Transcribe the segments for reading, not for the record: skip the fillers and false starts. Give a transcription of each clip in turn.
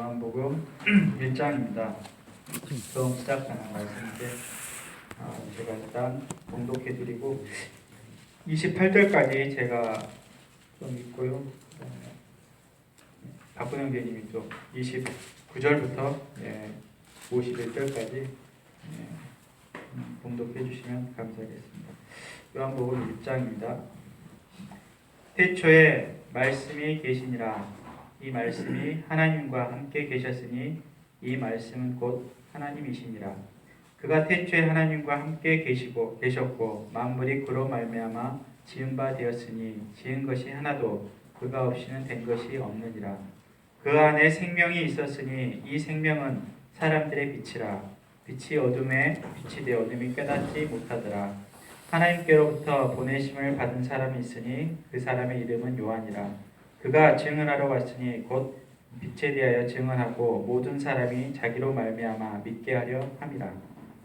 요한복음 1장입니다. 처음 시작하는 말씀인데 제가 일단 봉독해드리고 28절까지 제가 좀 읽고요. 박근영 교님이 또 29절부터 51절까지 봉독해 주시면 감사하겠습니다. 요한복음 1장입니다. 태초에 말씀이 계시니라. 이 말씀이 하나님과 함께 계셨으니 이 말씀은 곧 하나님이시니라. 그가 태초에 하나님과 함께 계셨고 만물이 그로 말미암아 지은 바 되었으니 지은 것이 하나도 그가 없이는 된 것이 없느니라. 그 안에 생명이 있었으니 이 생명은 사람들의 빛이라. 빛이 어둠에 비치되 어둠이 깨닫지 못하더라. 하나님께로부터 보내심을 받은 사람이 있으니 그 사람의 이름은 요한이라. 그가 증언하러 왔으니 곧 빛에 대하여 증언하고 모든 사람이 자기로 말미암아 믿게 하려 함이라.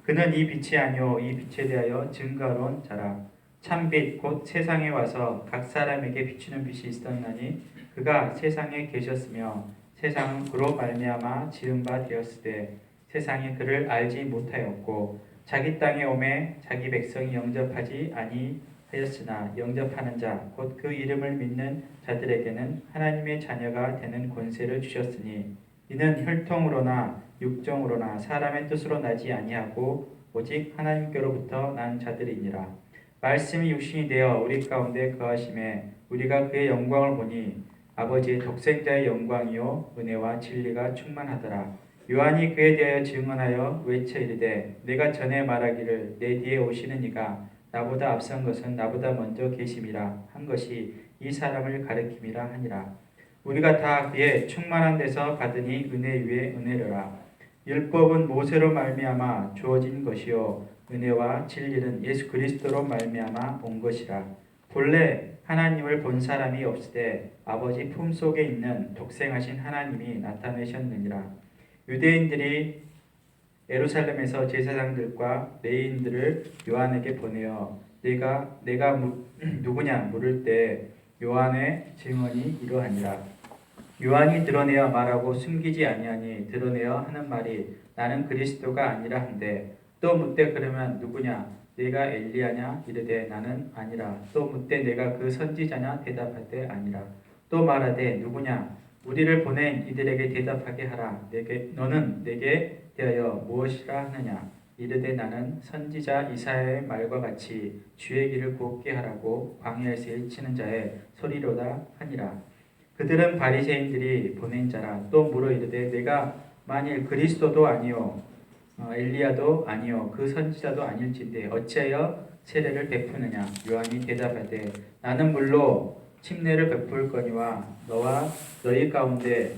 그는 이 빛이 아니요 이 빛에 대하여 증거하러 온 자라. 참빛 곧 세상에 와서 각 사람에게 비추는 빛이 있었나니 그가 세상에 계셨으며 세상은 그로 말미암아 지은 바 되었으되 세상이 그를 알지 못하였고 자기 땅에 오매 자기 백성이 영접하지 아니하였으나 영접하는 자 곧 그 이름을 믿는 자들에게는 하나님의 자녀가 되는 권세를 주셨으니 이는 혈통으로나 육정으로나 사람의 뜻으로 나지 아니하고 오직 하나님께로부터 난 자들이니라. 말씀이 육신이 되어 우리 가운데 거하심에 우리가 그의 영광을 보니 아버지의 독생자의 영광이요 은혜와 진리가 충만하더라. 요한이 그에 대하여 증언하여 외쳐 이르되 내가 전에 말하기를 내 뒤에 오시는 이가 나보다 앞선 것은 나보다 먼저 계심이라 한 것이 이 사람을 가리킴이라 하니라. 우리가 다 그의 충만한 데서 받으니 은혜 위에 은혜로라. 율법은 모세로 말미암아 주어진 것이요 은혜와 진리는 예수 그리스도로 말미암아 온 것이라. 본래 하나님을 본 사람이 없으되 아버지 품속에 있는 독생하신 하나님이 나타내셨느니라. 유대인들이 예루살렘에서 제사장들과 레위인들을 요한에게 보내어 내가 누구냐 물을 때 요한의 증언이 이러하니라. 요한이 드러내어 말하고 숨기지 아니하니 드러내어 하는 말이 나는 그리스도가 아니라 한데 또 묻되 그러면 누구냐 내가 엘리야냐 이르되 나는 아니라 또 묻되 내가 그 선지자냐 대답하되 아니라 또 말하되 누구냐 우리를 보낸 이들에게 대답하게 하라. 너는 내게 대하여 무엇이라 하느냐 이르되 나는 선지자 이사야의 말과 같이 주의 길을 곱게 하라고 광야에서 일치는 자의 소리로다 하니라. 그들은 바리새인들이 보낸 자라. 또 물어 이르되 내가 만일 그리스도도 아니요 엘리야도 아니요 그 선지자도 아닐진데 어찌하여 세례를 베푸느냐. 요한이 대답하되 나는 물로 침례를 베풀거니와 너와 너희 가운데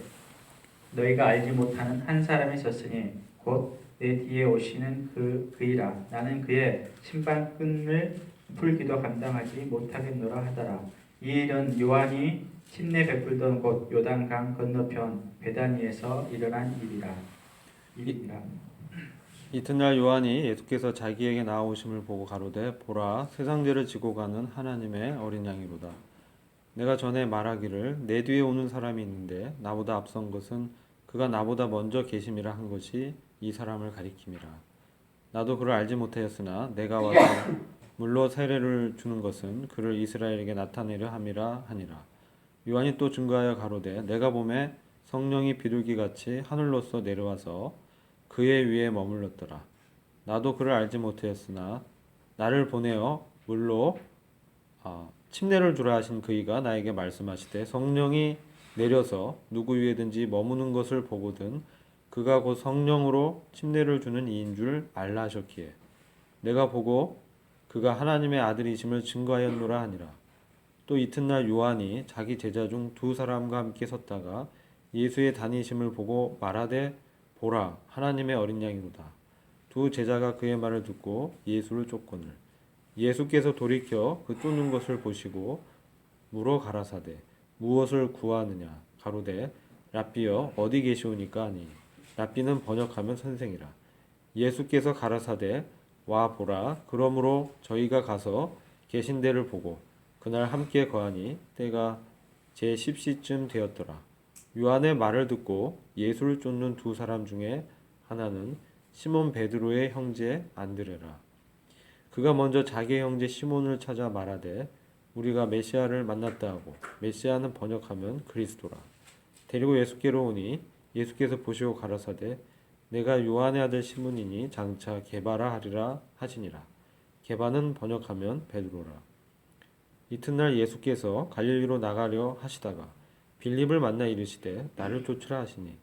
너희가 알지 못하는 한 사람이 있었으니 곧 내 뒤에 오시는 그이라. 나는 그의 신발끈을 풀기도 감당하지 못하겠노라 하더라. 이 일은 요한이 침례 베풀던 곳 요단강 건너편 베다니에서 일어난 일이라. 이튿날 요한이 예수께서 자기에게 나오심을 보고 가로되 보라 세상 죄를 지고 가는 하나님의 어린 양이로다. 내가 전에 말하기를 내 뒤에 오는 사람이 있는데 나보다 앞선 것은 그가 나보다 먼저 계심이라 한 것이 이 사람을 가리킴이라. 나도 그를 알지 못하였으나 내가 와서 물로 세례를 주는 것은 그를 이스라엘에게 나타내려 함이라 하니라. 요한이 또 증거하여 가로되 내가 보매 성령이 비둘기같이 하늘로서 내려와서 그의 위에 머물렀더라. 나도 그를 알지 못하였으나 나를 보내어 물로 침례를 주라 하신 그이가 나에게 말씀하시되 성령이 내려서 누구 위에든지 머무는 것을 보거든 그가 곧 성령으로 침례를 주는 이인 줄 알라 하셨기에 내가 보고 그가 하나님의 아들이심을 증거하였노라 하니라. 또 이튿날 요한이 자기 제자 중 두 사람과 함께 섰다가 예수의 다니심을 보고 말하되 보라 하나님의 어린 양이로다. 두 제자가 그의 말을 듣고 예수를 쫓거늘 예수께서 돌이켜 그 쫓는 것을 보시고 물어 가라사대 무엇을 구하느냐 가로되 랍비여 어디 계시오니까 하니 랍비는 번역하면 선생이라. 예수께서 가라사대 와 보라. 그러므로 저희가 가서 계신 데를 보고 그날 함께 거하니 때가 제 10시쯤 되었더라. 요한의 말을 듣고 예수를 쫓는 두 사람 중에 하나는 시몬 베드로의 형제 안드레라. 그가 먼저 자기의 형제 시몬을 찾아 말하되 우리가 메시아를 만났다 하고, 메시아는 번역하면 그리스도라. 데리고 예수께로 오니 예수께서 보시고 가라사대 내가 요한의 아들 시몬이니 장차 게바라 하리라 하시니라. 게바는 번역하면 베드로라. 이튿날 예수께서 갈릴리로 나가려 하시다가 빌립을 만나 이르시되 나를 쫓으라 하시니,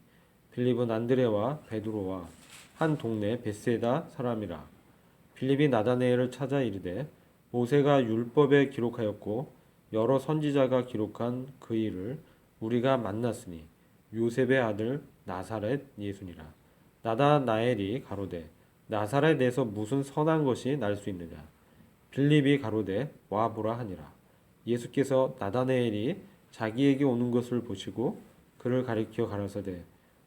빌립은 안드레와 베드로와 한 동네 벳세다 사람이라. 빌립이 나다네엘을 찾아 이르되 모세가 율법에 기록하였고 여러 선지자가 기록한 그 일을 우리가 만났으니 요셉의 아들 나사렛 예수니라. 나다나엘이 가로되 나사렛에서 무슨 선한 것이 날 수 있느냐. 빌립이 가로되 와 보라 하니라. 예수께서 나다나엘이 자기에게 오는 것을 보시고 그를 가리켜 가라사대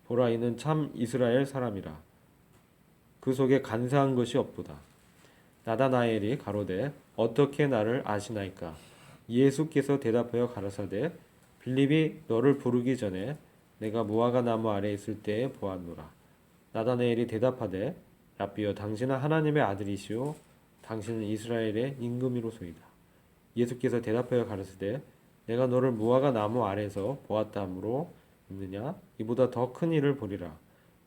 보라 이는 참 이스라엘 사람이라. 그 속에 간사한 것이 없도다. 나다나엘이 가로되 어떻게 나를 아시나이까. 예수께서 대답하여 가라사대 빌립이 너를 부르기 전에 내가 무화과 나무 아래 있을 때에 보았노라. 나다나엘이 대답하되 랍비여 당신은 하나님의 아들이시오 당신은 이스라엘의 임금이로소이다. 예수께서 대답하여 가라사대 내가 너를 무화과 나무 아래에서 보았다 하므로 믿느냐. 이보다 더 큰 일을 보리라.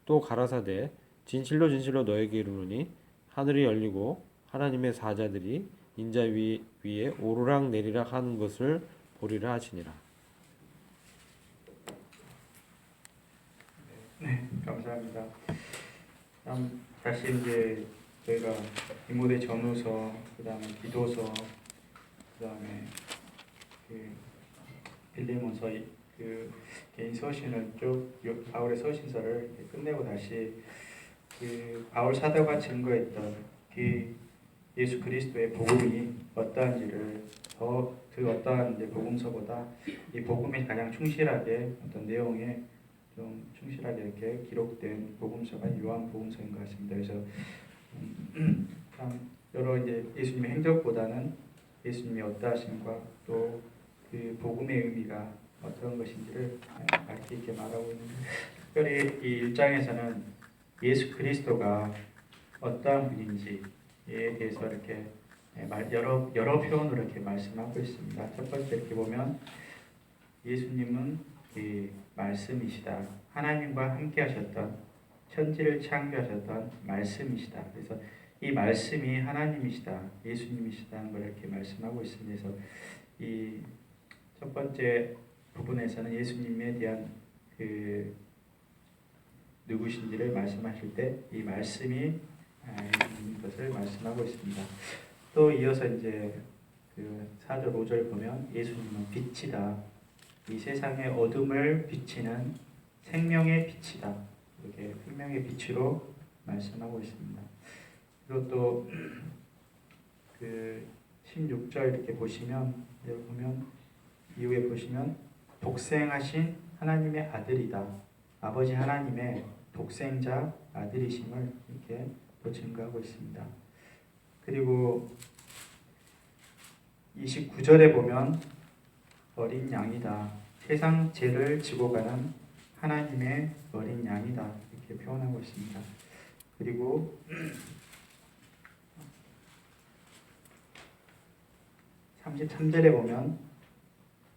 또 가라사대 진실로 진실로 너에게 이르노니 하늘이 열리고 하나님의 사자들이 인자 위에 오르락 내리락 하는 것을 보리라 하시니라. 네, 감사합니다. 다시 이제 저희가 디모데 전후서, 그다음에 기도서, 그다음에 그 빌레몬서 그 개인 서신을 쭉 바울의 서신서를 이렇게 끝내고 다시 그 바울 사도가 증거했던 그 예수 그리스도의 복음이 어떠한지를 그 어떠한 이제 복음서보다 이 복음에 가장 충실하게 어떤 내용에 좀 충실하게 이렇게 기록된 복음서가 요한 복음서인 것 같습니다. 그래서 참 여러 이제 예수님의 행적보다는 예수님이 어떠하심과 또 그 복음의 의미가 어떤 것인지를 밝히 있게 말하고 있는데, 특별히 이 1장에서는 예수 그리스도가 어떠한 분인지에 대해서 이렇게 여러 표현으로 이렇게 말씀하고 있습니다. 첫 번째 이렇게 보면 예수님은 이 말씀이시다. 하나님과 함께 하셨던 천지를 창조하셨던 말씀이시다. 그래서 이 말씀이 하나님이시다. 예수님이시다는 걸 이렇게 말씀하고 있습니다. 그래서 이 첫 번째 부분에서는 예수님에 대한 그 누구신지를 말씀하실 때 이 말씀이 있는 것을 말씀하고 있습니다. 또 이어서 이제 그 4절 5절 보면 예수님은 빛이다. 이 세상의 어둠을 비치는 생명의 빛이다. 이렇게 생명의 빛으로 말씀하고 있습니다. 그리고 또 그 16절 이렇게 보시면 이후에 보시면 독생하신 하나님의 아들이다. 아버지 하나님의 독생자 아들이심을 이렇게 또 증거하고 있습니다. 그리고 29절에 보면 어린 양이다. 세상 죄를 지고 가는 하나님의 어린 양이다. 이렇게 표현하고 있습니다. 그리고 33절에 보면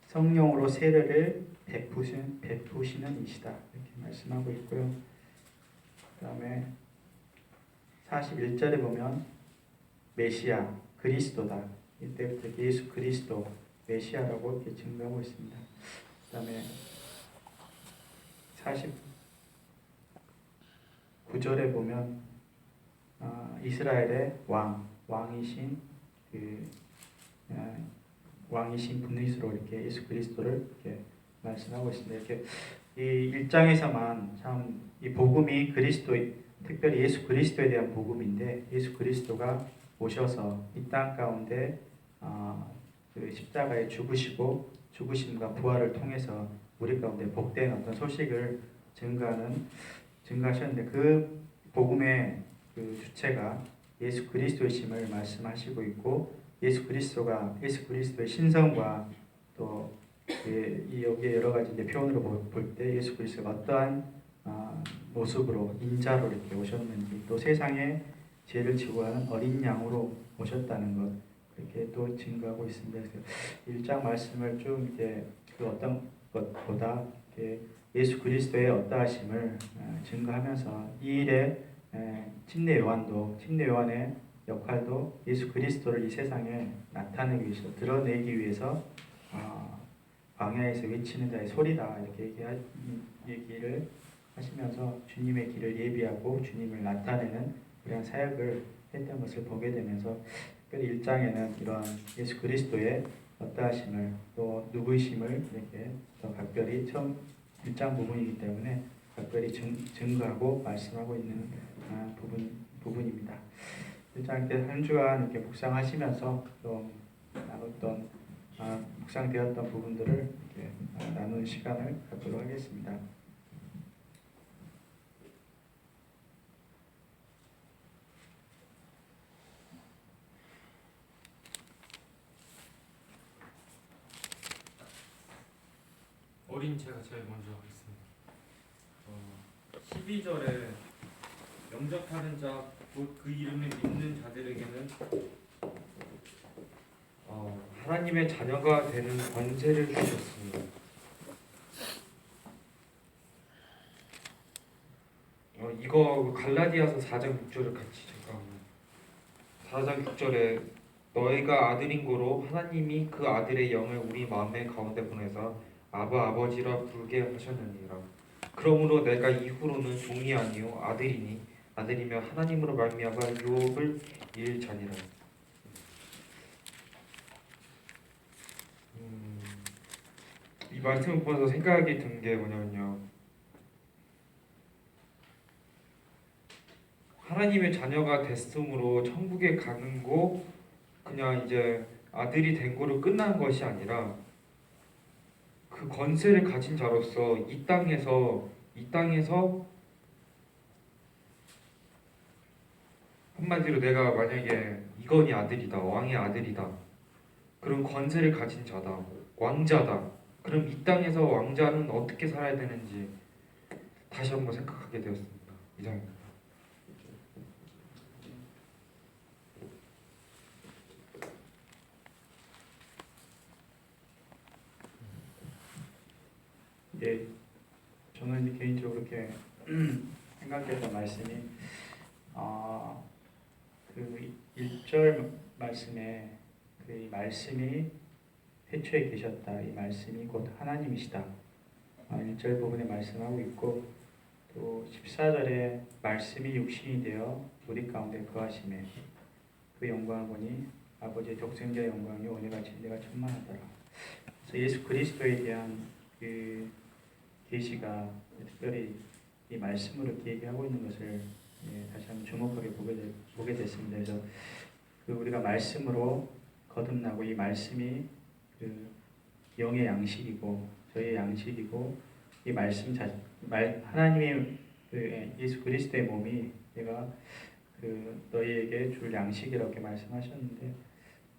성령으로 세례를 베푸시는 이시다. 이렇게 말씀하고 있고요. 그 다음에 41절에 보면 메시아, 그리스도다. 이때부터 예수 그리스도, 메시아라고 이렇게 증거하고 있습니다. 그 다음에 49절에 보면 이스라엘의 왕이신 왕이신 분이시로 이렇게 예수 그리스도를 이렇게 말씀하고 있습니다. 이렇게 이 1장에서만 참 이 복음이 특별히 예수 그리스도에 대한 복음인데, 예수 그리스도가 오셔서 이 땅 가운데 그 십자가에 죽으시고 죽으심과 부활을 통해서 우리 가운데 복된 어떤 소식을 증거하셨는데, 그 복음의 그 주체가 예수 그리스도이심을 말씀하시고 있고, 예수 그리스도의 신성과 또 이 여기에 여러 가지 이제 표현으로 볼 때 예수 그리스도가 어떠한 모습으로 인자로 이렇게 오셨는지, 또 세상에 죄를 지고 가는 어린 양으로 오셨다는 것, 그렇게 또 증거하고 있습니다. 그래서 1장 말씀을 쭉 이제 그 어떤 것보다 이렇게 예수 그리스도의 어떠하심을 증거하면서 이 일에 침례 요한의 역할도 예수 그리스도를 이 세상에 나타내기 위해서, 드러내기 위해서 광야에서 외치는 자의 소리다, 이렇게 얘기를 하시면서 주님의 길을 예비하고 주님을 나타내는 그런 사역을 했던 것을 보게 되면서, 특별히 1장에는 이러한 예수 그리스도의 어떠하심을, 또 누구이심을 이렇게 더 각별히 처음 1장 부분이기 때문에 각별히 증거하고 말씀하고 있는 부분입니다. 1장 때 한 주간 이렇게 묵상하시면서 좀 나눴던 묵상되었던 부분들을 이렇게 나누는 시간을 갖도록 하겠습니다. 어린 제가 제일 먼저 하겠습니다. 12절에 영접하는 자 곧 그 이름을 믿는 자들에게는 하나님의 자녀가 되는 권세를 주셨습니다. 이거 갈라디아서 4장 6절을 같이 잠깐. 4장 6절에 너희가 아들인 고로 하나님이 그 아들의 영을 우리 마음의 가운데 보내서 아바 아버지라 부르게 하셨느니라. 그러므로 내가 이후로는 종이 아니요 아들이니 아들이며 하나님으로 말미암아 유업을 이을 자니라. 이 말씀을 보면서 생각이 든 게 뭐냐면요, 하나님의 자녀가 됐으므로 천국에 가는 거 그냥 이제 아들이 된 거로 끝난 것이 아니라 그 권세를 가진 자로서 이 땅에서 한마디로 내가 만약에 이건희 아들이다, 왕의 아들이다, 그런 권세를 가진 자다, 왕자다. 그럼 이 땅에서 왕자는 어떻게 살아야 되는지 다시 한번 생각하게 되었습니다. 이상입니다. 예, 저는 이제 개인적으로 이렇게 생각했던 말씀이 그 1절 말씀에 그 말씀이 태초에 계셨다, 이 말씀이 곧 하나님이시다, 1절 부분에 말씀하고 있고, 또 14절에 말씀이 육신이 되어 우리 가운데 거하심에 그 영광을 보니 아버지의 독생자의 영광이 오늘같이 내가 천만하더라. 그래서 예수 그리스도에 대한 그 계시가 특별히 이 말씀으로 얘기하고 있는 것을 다시 한번 주목하게 보게 됐습니다. 그래서 그 우리가 말씀으로 거듭나고, 이 말씀이 그 영의 양식이고 저희의 양식이고, 이 말씀 하나님의 그 예수 그리스도의 몸이 내가 그 너희에게 줄 양식이라고 이렇게 말씀하셨는데,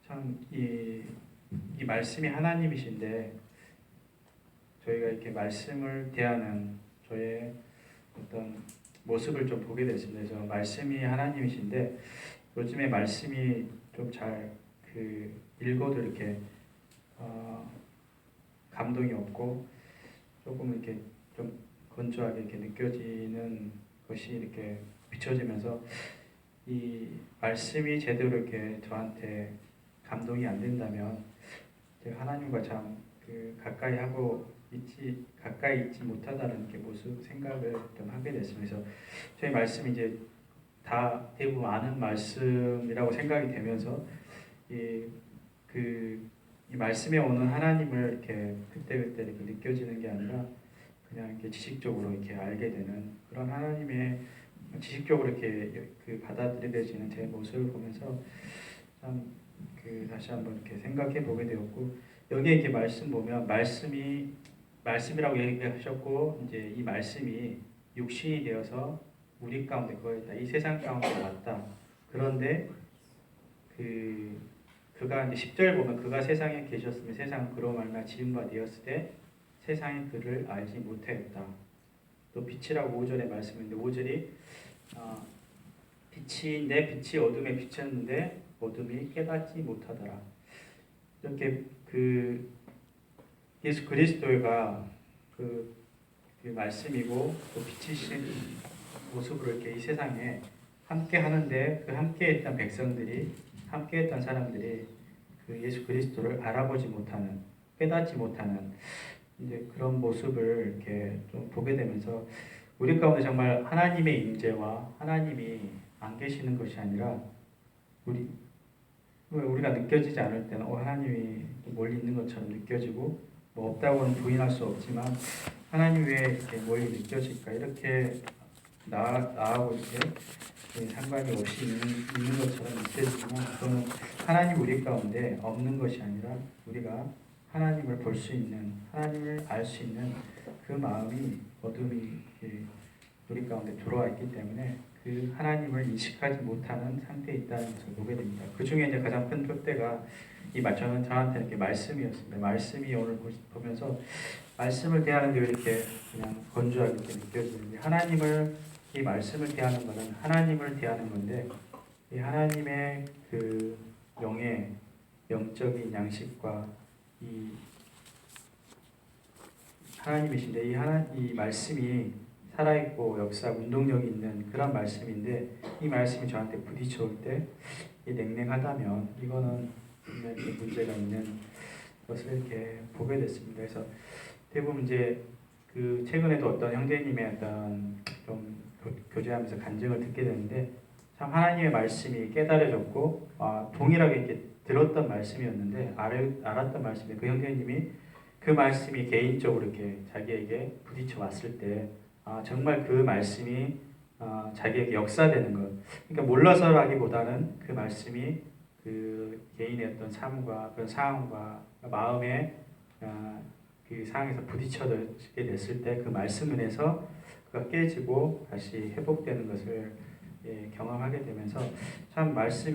참 이 말씀이 하나님이신데 저희가 이렇게 말씀을 대하는 저의 어떤 모습을 좀 보게 됐습니다. 그래서 말씀이 하나님이신데 요즘에 말씀이 좀 잘 읽어도 이렇게 감동이 없고 조금 이렇게 좀 건조하게 이렇게 느껴지는 것이 이렇게 비춰지면서, 이 말씀이 제대로 이렇게 저한테 감동이 안 된다면 제가 하나님과 참 가까이 있지 못하다는 이렇게 모습 생각을 좀 하게 됐습니다. 그래서 저희 말씀이 이제 다 대부분 아는 말씀이라고 생각이 되면서 이 말씀에 오는 하나님을 이렇게 그때그때 이렇게 느껴지는 게 아니라 그냥 이렇게 지식적으로 이렇게 알게 되는 그런 하나님의, 지식적으로 이렇게 받아들여지는 제 모습을 보면서 참 다시 한번 이렇게 생각해 보게 되었고, 여기에 이렇게 말씀 보면 말씀이라고 얘기하셨고, 이제 이 말씀이 육신이 되어서 우리 가운데 거했다, 이 세상 가운데 왔다. 그런데 그 그가 이제 10절 보면 그가 세상에 계셨으면 세상은 그로 말미암아 지은 바 되었으되 세상이 그를 알지 못하였다. 또 빛이라고 5절에 말씀인데 5절이 빛이 내 빛이 어둠에 비쳤는데 어둠이 깨닫지 못하더라. 이렇게 그 예수 그리스도가 그 말씀이고 또 빛이신 모습으로 이렇게 이 세상에 함께 하는데 그 함께했던 백성들이 함께했던 사람들이 그 예수 그리스도를 알아보지 못하는 깨닫지 못하는 이제 그런 모습을 이렇게 좀 보게 되면서 우리 가운데 정말 하나님의 임재와 하나님이 안 계시는 것이 아니라 우리가 느껴지지 않을 때는 하나님이 멀리 있는 것처럼 느껴지고 뭐 없다고는 부인할 수 없지만 하나님 왜 이렇게 멀리 느껴질까 이렇게 나하고 이렇게 상관이 없이 있는 것처럼 느껴지지만 그거는 하나님 우리 가운데 없는 것이 아니라 우리가 하나님을 볼 수 있는 하나님을 알 수 있는 그 마음이 어둠이 우리 가운데 들어와 있기 때문에 그 하나님을 인식하지 못하는 상태에 있다는 것을 보게 됩니다. 그 중에 이제 가장 큰 표대가 저는 저한테 이렇게 말씀이었습니다. 말씀이 오늘 보면서 말씀을 대하는데 왜 이렇게 그냥 건조하게 느껴지는지 하나님을 이 말씀을 대하는 것은 하나님을 대하는 건데 이 하나님의 그 영적인 양식과 이 하나님이신데 이 말씀이 살아있고 역사하고 운동력이 있는 그런 말씀인데 이 말씀이 저한테 부딪혀올 때 냉랭하다면 이거는 분명히 문제가 있는 것을 이렇게 보게 됐습니다. 그래서 대부분 이제 그 최근에도 어떤 형제님의 어떤 좀 교제하면서 간증을 듣게 되는데 참 하나님의 말씀이 깨달아졌고 동일하게 이렇게 들었던 말씀이었는데 알았던 말씀인데 그 형제님이 그 말씀이 개인적으로 이렇게 자기에게 부딪혀 왔을 때 정말 그 말씀이 자기에게 역사되는 것. 그러니까 몰라서라기보다는 그 말씀이 그 개인의 어떤 삶과 그런 상황과 마음의 그 상황에서 부딪혀지게 됐을 때 그 말씀 은에서 그가 깨지고 다시 회복되는 것을 경험하게 되면서 참 말씀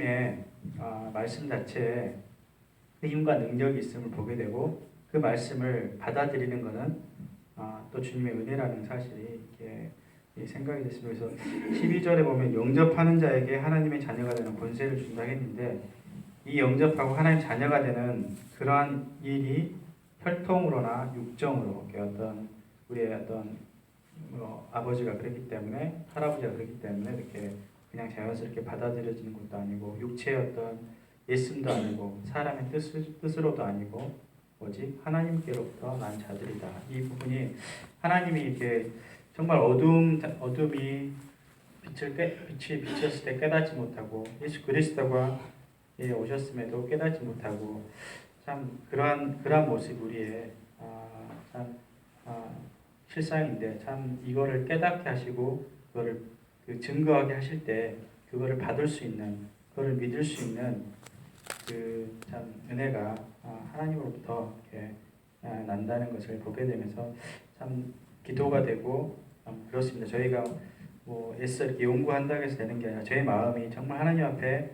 자체에 힘과 능력이 있음을 보게 되고 그 말씀을 받아들이는 것은 또 주님의 은혜라는 사실이 이렇게 생각이 됐습니다. 그래서 12절에 보면 영접하는 자에게 하나님의 자녀가 되는 권세를 준다 했는데 이 영접하고 하나님 자녀가 되는 그러한 일이 혈통으로나 육정으로 어떤 우리의 어떤 아버지가 그랬기 때문에 할아버지가 그랬기 때문에 이렇게 그냥 자연스럽게 받아들여지는 것도 아니고 육체의 어떤 예씀도 아니고 사람의 뜻으로도 아니고 오직 하나님께로부터 난 자들이다. 이 부분이 하나님이 이렇게 정말 어둠이 빛이 비쳤을 때 깨닫지 못하고 예수 그리스도가 오셨음에도 깨닫지 못하고 참 그러한 모습 우리의 참 실상인데 참 이거를 깨닫게 하시고 그거를 증거하게 하실 때 그거를 받을 수 있는 그거를 믿을 수 있는 그 참 은혜가 하나님으로부터 이렇게 난다는 것을 보게 되면서 참 기도가 되고 그렇습니다. 저희가 뭐 애써 이렇게 연구한다고 해서 되는 게 아니라 저희 마음이 정말 하나님 앞에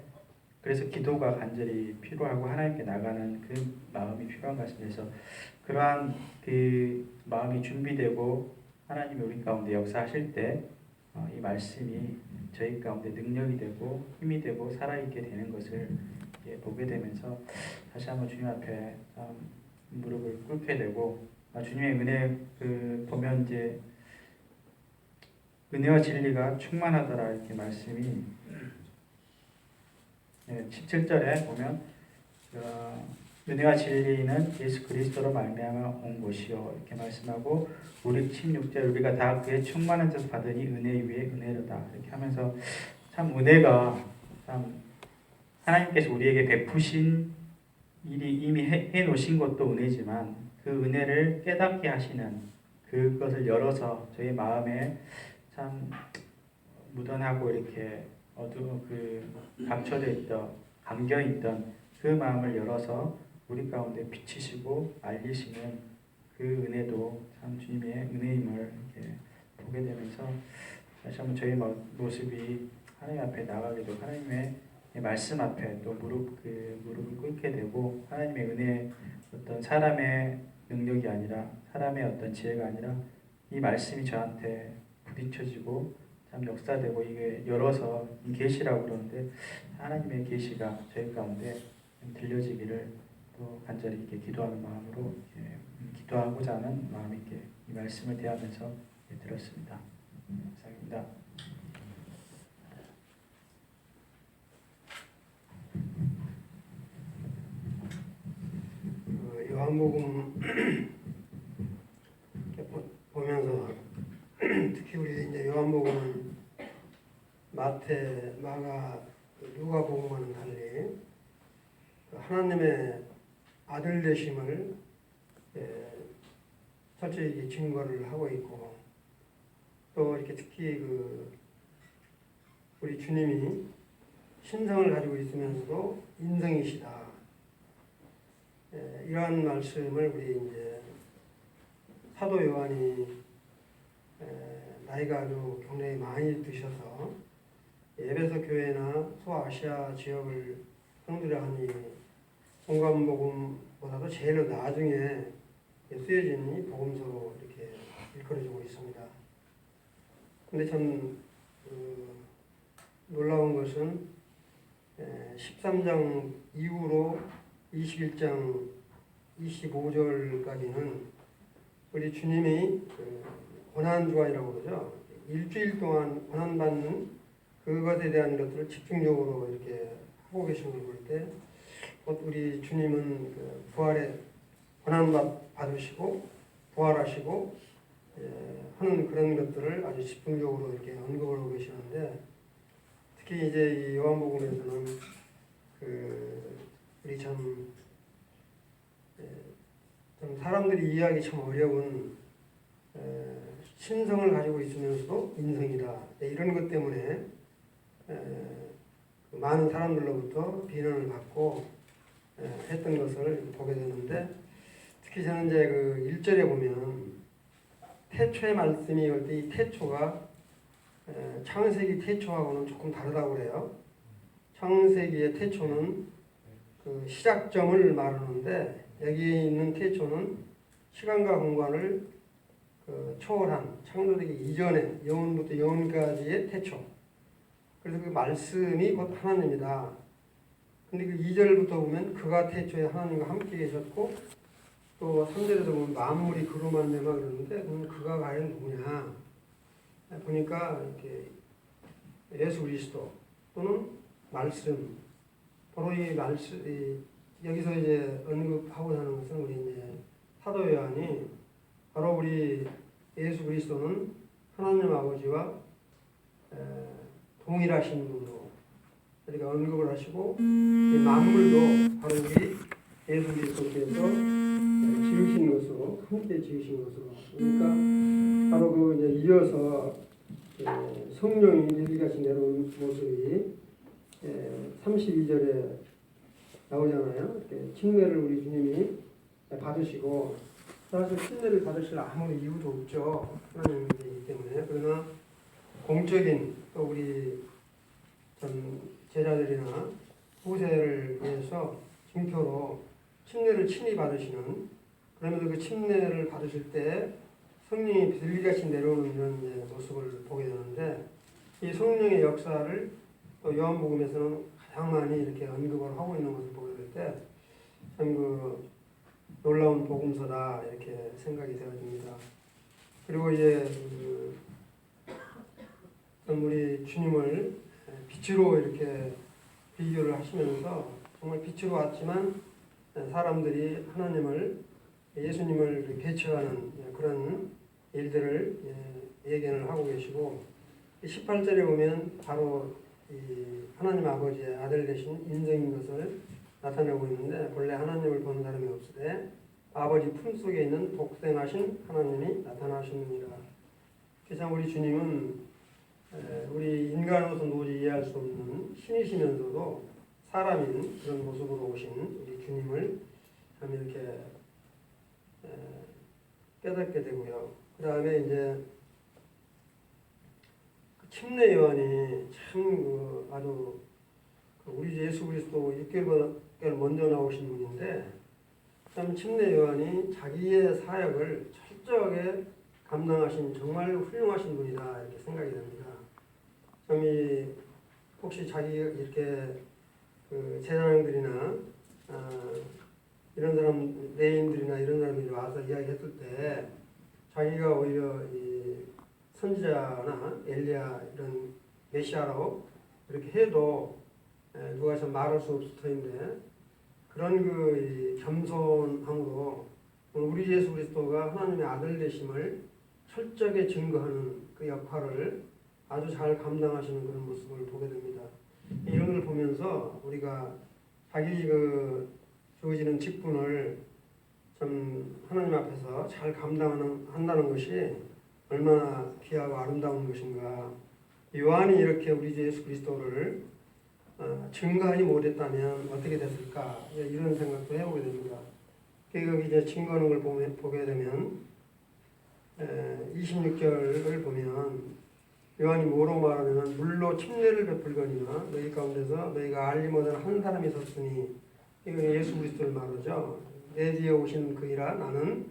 그래서 기도가 간절히 필요하고 하나님께 나가는 그 마음이 필요한 것입니다. 그래서 그러한 그 마음이 준비되고 하나님이 우리 가운데 역사하실 때 이 말씀이 저희 가운데 능력이 되고 힘이 되고 살아있게 되는 것을 보게 되면서 다시 한번 주님 앞에 무릎을 꿇게 되고 주님의 은혜 보면 이제 은혜와 진리가 충만하더라 이렇게 말씀이 17절에 보면 은혜와 진리는 예수 그리스도로 말미암아 온 것이요 이렇게 말씀하고 우리 16절 우리가 다 그의 충만한 데서 받으니 은혜 위에 은혜로다 이렇게 하면서 참 은혜가 참 하나님께서 우리에게 베푸신 일이 이미 해 놓으신 것도 은혜지만 그 은혜를 깨닫게 하시는 그것을 열어서 저희 마음에 참 묻어나고 이렇게 감춰져 있던 감겨 있던 그 마음을 열어서 우리 가운데 비치시고 알리시는 그 은혜도 참 주님의 은혜임을 이렇게 보게 되면서 다시 한번 저희 모습이 하나님 앞에 나가기도 하나님의 말씀 앞에 또 무릎을 꿇게 되고 하나님의 은혜 어떤 사람의 능력이 아니라 사람의 어떤 지혜가 아니라 이 말씀이 저한테 부딪혀지고 참 역사되고 이게 열어서 이 계시라고 그러는데 하나님의 계시가 저희 가운데 들려지기를 또 간절히 이렇게 기도하는 마음으로 이렇게 기도하고자 하는 마음이 이렇게 이 말씀을 대하면서 들었습니다. 감사합니다. 요한복음 보면서 특히 우리 이제 요한복음은 마태, 마가, 누가복음과는 달리 하나님의 아들 되심을 철저히 증거를 하고 있고 또 이렇게 특히 우리 주님이 신성을 가지고 있으면서도 인성이시다. 이러한 말씀을 우리 이제 사도 요한이 나이가 아주 굉장히 많이 드셔서 에베소 교회나 소아시아 지역을 성들에 한이 공감복음보다도 제일 나중에 쓰여진 이 복음서로 이렇게 일컬어지고 있습니다. 근데 참 놀라운 것은 13장 이후로 21장 25절까지는 우리 주님이 고난주간이라고 그러죠. 일주일 동안 고난받는 그것에 대한 것들을 집중적으로 이렇게 하고 계신 걸 볼 때 우리 주님은 부활에 고난 받으시고 부활하시고 하는 그런 것들을 아주 집중적으로 이렇게 언급을 하고 계시는데 특히 이제 이 요한복음에서는 우리 참 사람들이 이해하기 참 어려운 신성을 가지고 있으면서도 인성이다. 이런 것 때문에 많은 사람들로부터 비난을 받고 했던 것을 보게 되는데 특히 저는 이제 1절에 보면 태초의 말씀이 올 때 이 태초가 창세기 태초하고는 조금 다르다고 그래요. 창세기의 태초는 시작점을 말하는데 여기 있는 태초는 시간과 공간을 초월한 창조되기 이전에 영원부터 영원까지의 태초. 그래서 그 말씀이 곧 하나님이다. 근데 2절부터 보면 그가 태초에 하나님과 함께 계셨고 또 3절에서 보면 만물이 그로 만들마 그러는데 그가 과연 누구냐? 보니까 이렇게 예수 그리스도 또는 말씀 바로 이 말씀 여기서 이제 언급하고 하는 것은 우리 이제 사도 요한이 바로 우리 예수 그리스도는 하나님 아버지와 동일하신 분으로 그러니까 언급을 하시고 이 만물도 바로 우리 예수 그리스도께서 지으신 것으로 함께 지으신 것으로 그러니까 바로 이제 이어서 성령이 내리같이 내려온 모습이 32절에 나오잖아요. 이렇게 침례를 우리 주님이 받으시고 사실 침례를 받으실 아무 이유도 없죠. 하나님이기 때문에. 그러나 공적인 또 우리 전 제자들이나 후세를 위해서 증표로 침례를 친히 받으시는 그러면서 그 침례를 받으실 때 성령이 비둘기같이 내려오는 이런 모습을 보게 되는데 이 성령의 역사를 또 요한복음에서는 가장 많이 이렇게 언급을 하고 있는 것을 보게 될 때 참 놀라운 복음서다 이렇게 생각이 되어집니다. 그리고 이제 우리 주님을 빛으로 이렇게 비교를 하시면서 정말 빛으로 왔지만 사람들이 하나님을 예수님을 배척하는 그런 일들을 예견을 하고 계시고 18절에 보면 바로 이 하나님 아버지의 아들 되신 인성인 것을 나타내고 있는데 본래 하나님을 본 사람이 없으되 아버지 품속에 있는 독생하신 하나님이 나타나셨느니라. 그래서 우리 주님은 우리 인간으로서 도저히 이해할 수 없는 신이시면서도 사람인 그런 모습으로 오신 우리 주님을 참 이렇게 깨닫게 되고요. 그 다음에 이제 침례 요한이 참 아주 우리 주 예수 그리스도 6개월 먼저 나오신 분인데 참 침례 요한이 자기의 사역을 철저하게 감당하신 정말 훌륭하신 분이다 이렇게 생각이 됩니다. 참이 혹시 자기 이렇게 그 제사장들이나 이런 사람 레인들이나 이런 사람들이 와서 이야기했을 때 자기가 오히려 이 선지자나 엘리야 이런 메시아라고 이렇게 해도 누가 참 말할 수 없을 터인데 그런 그 겸손함으로 우리 예수 그리스도가 하나님의 아들 되심을 철저하게 증거하는 그 역할을 아주 잘 감당하시는 그런 모습을 보게 됩니다. 이런 걸 보면서 우리가 자기 그 주어지는 직분을 참 하나님 앞에서 잘 감당한다는 것이 얼마나 귀하고 아름다운 것인가. 요한이 이렇게 우리 주 예수 그리스도를 증거하지 못했다면 어떻게 됐을까 이런 생각도 해보게 됩니다. 여기 이제 증거하는 걸 보게 되면 26절을 보면 요한이 뭐라고 말하냐면 물로 침례를 베풀거니와 너희 가운데서 너희가 알지 못하는 한 사람이 있었으니 이건 예수 그리스도를 말하죠. 내 뒤에 오신 그이라 나는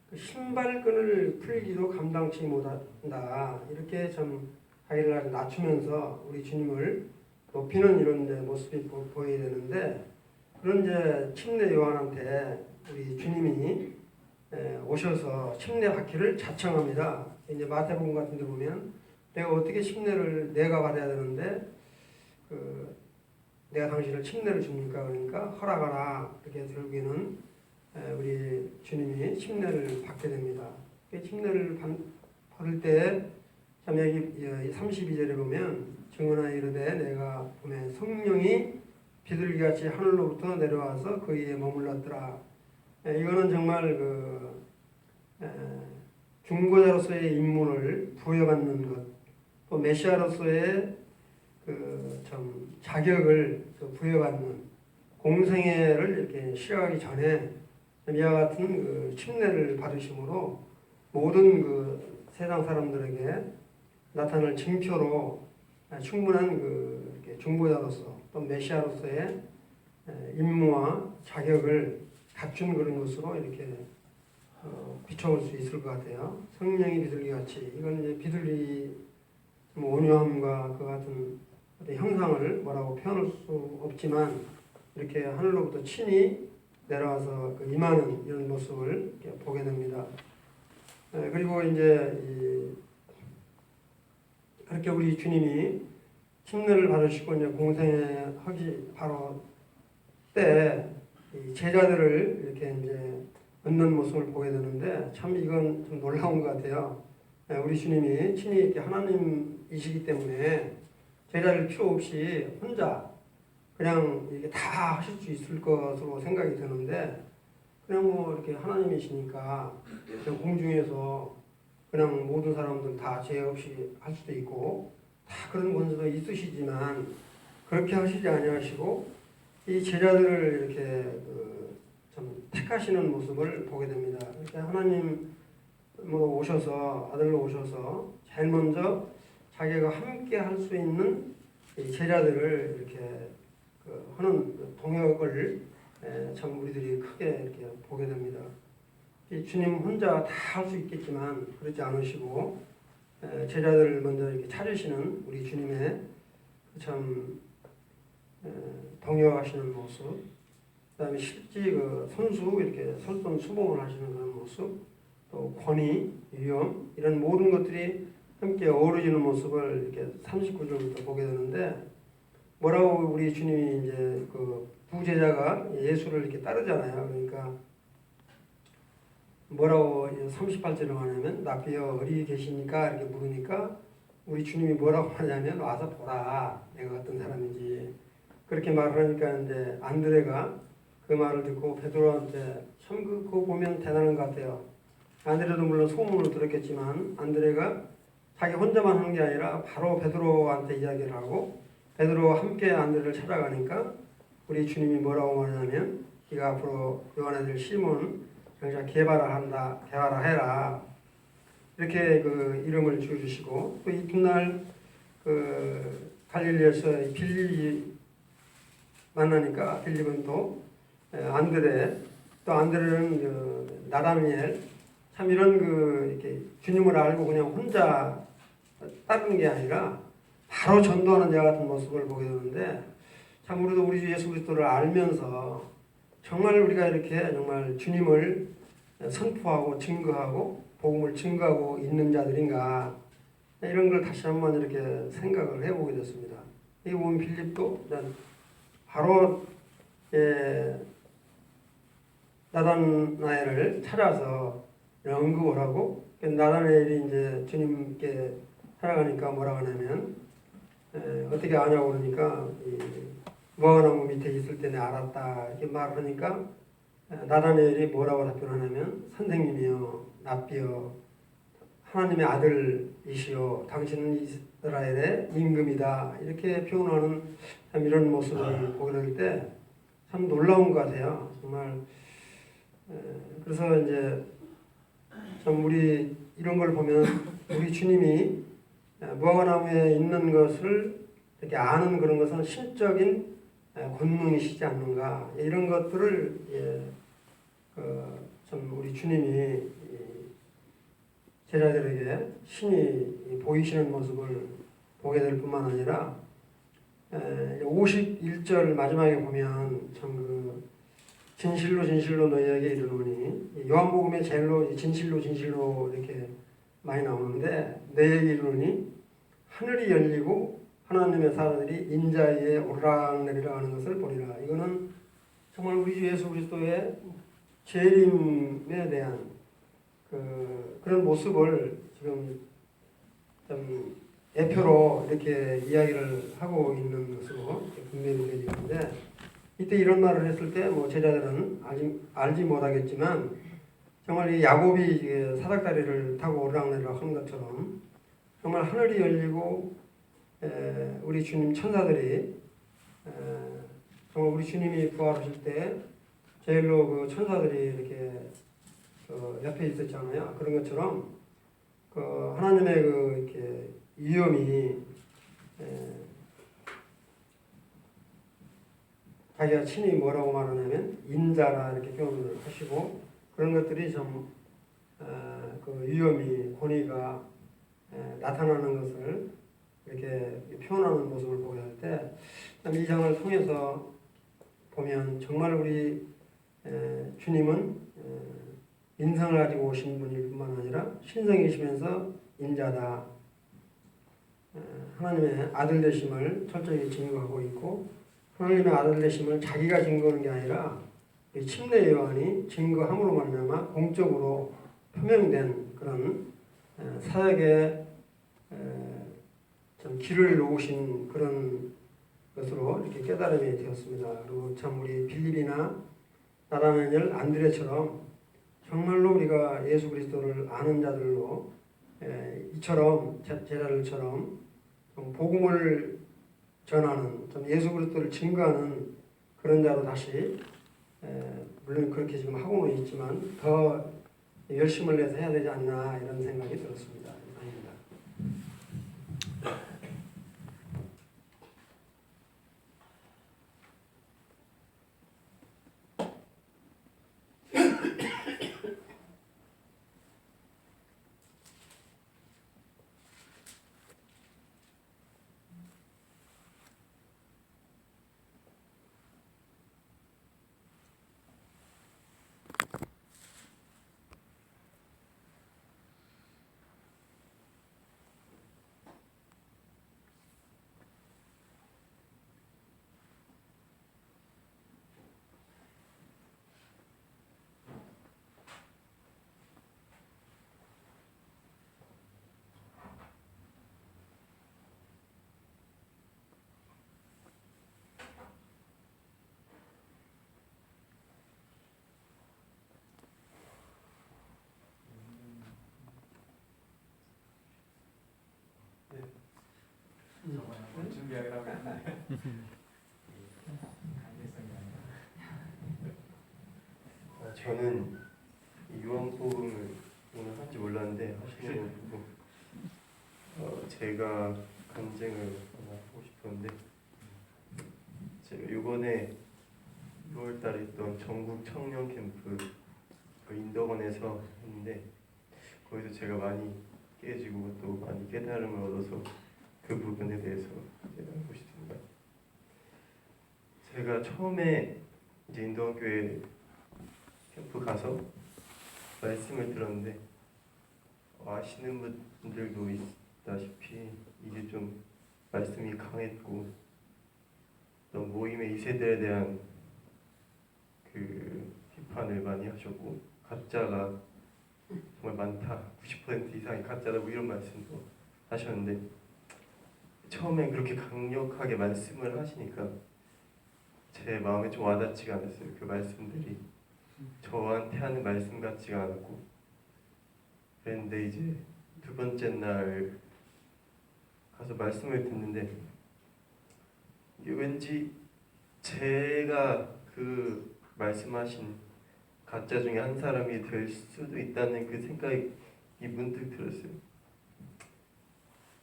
그 신발끈을 풀기도 감당치 못한다. 이렇게 참 자기를 아주 낮추면서 우리 주님을 높이는 이런 이제 모습이 보여야 되는데 그런 이제 침례 요한한테 우리 주님이 오셔서 침례 받기를 자청합니다. 이제 마태복음 같은 데 보면 내가 어떻게 침례를 내가 받아야 되는데 내가 당신을 침례를 줍니까? 그러니까 허락하라. 이렇게 결국에는 우리 주님이 침례를 받게 됩니다. 침례를 받을 때 참 여기 32절에 보면 증언하여 이르되 내가 보면 성령이 비둘기같이 하늘로부터 내려와서 그 위에 머물렀더라. 이거는 정말 중보자로서의 임무를 부여받는 것, 또 메시아로서의 참 자격을 부여받는 공생애를 이렇게 시작하기 전에 이와 같은 침례를 받으심으로 모든 세상 사람들에게 나타날 징표로 충분한 이렇게 중보자로서 또 메시아로서의 임무와 자격을 갖춘 그런 것으로 이렇게 비춰볼 수 있을 것 같아요. 성령이 비둘기같이 이건 이제 비둘기 온유함과 그 같은 어떤 형상을 뭐라고 표현할 수 없지만 이렇게 하늘로부터 친히 내려와서 임하는 이런 모습을 이렇게 보게 됩니다. 그리고 이제 그렇게 우리 주님이 침례를 받으시고 이제 공생하기 바로 때 제자들을 이렇게 이제 얻는 모습을 보게 되는데 참 이건 좀 놀라운 것 같아요. 우리 주님이 친히 이렇게 하나님이시기 때문에 제자를 필요 없이 혼자 그냥 이게 다 하실 수 있을 것으로 생각이 드는데 그냥 뭐 이렇게 하나님이시니까 그냥 공중에서 그냥 모든 사람들 다 죄 없이 할 수도 있고 다 그런 권세도 있으시지만 그렇게 하시지 아니하시고 이 제자들을 이렇게 참 택하시는 모습을 보게 됩니다. 이렇게 하나님으로 오셔서 아들로 오셔서 제일 먼저 자기가 함께 할 수 있는 이 제자들을 이렇게 하는 동역을 참 우리들이 크게 이렇게 보게 됩니다. 이 주님 혼자 다 할 수 있겠지만 그렇지 않으시고 제자들을 먼저 이렇게 찾으시는 우리 주님의 참 동역하시는 모습, 그다음에 실제 선수 이렇게 설선수봉을 하시는 그런 모습, 또 권위, 위엄 이런 모든 것들이 함께 어우러지는 모습을 이렇게 39절부터 보게 되는데 뭐라고 우리 주님이 이제 부제자가 예수를 이렇게 따르잖아요. 그러니까 뭐라고 38절에 하냐면 납비여 어디 계십니까? 이렇게 물으니까 우리 주님이 뭐라고 하냐면 와서 보라 내가 어떤 사람인지 그렇게 말을 하니까 이제 안드레가 그 말을 듣고 베드로한테 참 그거 보면 대단한 것 같아요. 안드레도 물론 소문을 들었겠지만 안드레가 자기 혼자만 하는 게 아니라 바로 베드로한테 이야기를 하고 베드로와 함께 안드레를 찾아가니까 우리 주님이 뭐라고 하냐면 네가 앞으로 요한의 아들 시몬 장차 개발해라 이렇게 이름을 지어주시고 또 이튿날 갈릴리에서 빌립이 만나니까 빌립은 또 안드레, 또 안드레는 나다니엘, 참 이런 이렇게 주님을 알고 그냥 혼자 따르는 게 아니라 바로 전도하는 자 같은 모습을 보게 되는데, 참 우리도 우리 주 예수 그리스도를 알면서 정말 우리가 이렇게 정말 주님을 선포하고 증거하고 복음을 증거하고 있는 자들인가, 이런 걸 다시 한번 이렇게 생각을 해보게 됐습니다. 이 보면 빌립도 바로 나다나엘을 찾아서 언급을 하고, 나다나엘이 이제 주님께 살아가니까 뭐라고 하냐면 어떻게 아냐고 그러니까 무화과나무 밑에 있을 때 내가 알았다 이렇게 말을 하니까 나다나엘이 뭐라고 답변하냐면 선생님이여 랍비여 하나님의 아들이시여 당신은 이스라엘의 임금이다 이렇게 표현하는 참 이런 모습을 보게 될 때 참 놀라운 것 같아요. 정말 그래서 이제 참 우리 이런 걸 보면 우리 주님이 무화과나무에 있는 것을 이렇게 아는 그런 것은 신적인 권능이시지 않는가, 이런 것들을 참 우리 주님이 제자들에게 신이 보이시는 모습을 보게 될 뿐만 아니라 51절 마지막에 보면 참 진실로 진실로 너희에게 이르노니, 요한복음에 제일로 진실로 진실로 이렇게 많이 나오는데 너희에게 이르노니 하늘이 열리고 하나님의 사람들이 인자위에 오르락내리락 하는 것을 보리라. 이거는 정말 우리 주 예수 그리스도의 재림에 대한 그런 모습을 지금 좀 예표로 이렇게 이야기를 하고 있는 것으로 분명히 느껴지는데, 이때 이런 말을 했을 때 뭐 제자들은 알지 못하겠지만 정말 이 야곱이 사닥다리를 타고 오르락내리락 하는 것처럼 정말 하늘이 열리고 우리 주님 천사들이 정말 우리 주님이 부활하실 때 제일로 그 천사들이 이렇게 옆에 있었잖아요. 그런 것처럼 하나님의 이렇게 위엄이 자기가 친히 뭐라고 말하냐면 인자라 이렇게 표현을 하시고, 그런 것들이 좀 그 위엄이 권위가 나타나는 것을 이렇게 표현하는 모습을 보게 할 때 이 장을 통해서 보면 정말 우리 주님은 인성을 가지고 오신 분일 뿐만 아니라 신성이시면서 인자다, 하나님의 아들 되심을 철저히 증거하고 있고, 하나님의 아들 되심을 자기가 증거하는 게 아니라 침례 요한이 증거함으로 말미암아 공적으로 표명된 그런 사역의 참 길을 놓으신 그런 것으로 이렇게 깨달음이 되었습니다. 그리고 참 우리 빌립이나 나다나엘, 안드레처럼 정말로 우리가 예수 그리스도를 아는 자들로 이처럼 제자들처럼 복음을 전하는, 좀 예수 그리스도를 증거하는 그런 자로 다시 물론 그렇게 지금 하고는 있지만 더 열심을 내서 해야 되지 않나, 이런 생각이 들었습니다. 아닙니다. 준비하라고 했는데 저는 이 요한복음을 오늘 할지 몰랐는데 하시는 거 보고 제가 간증을 하나 하고 싶었는데, 제가 이번에 6월달에 했던 전국 청년 캠프 그 인덕원에서 했는데 거기서 제가 많이 깨지고 또 많이 깨달음을 얻어서 그 부분에 대해서 이제 나누고 싶습니다. 제가 처음에 이제 인덕원교회 캠프 가서 말씀을 들었는데 아시는 분들도 있다시피 이게 좀 말씀이 강했고 또 모임의 2세들에 대한 그 비판을 많이 하셨고 가짜가 정말 많다 90% 이상이 가짜다 뭐 이런 말씀도 하셨는데 처음엔 그렇게 강력하게 말씀을 하시니까 제 마음에 좀 와닿지가 않았어요. 그 말씀들이 저한테 하는 말씀 같지가 않았고 그런데 이제 두 번째 날 가서 말씀을 듣는데 이게 왠지 제가 그 말씀하신 가짜 중에 한 사람이 될 수도 있다는 그 생각이 문득 들었어요.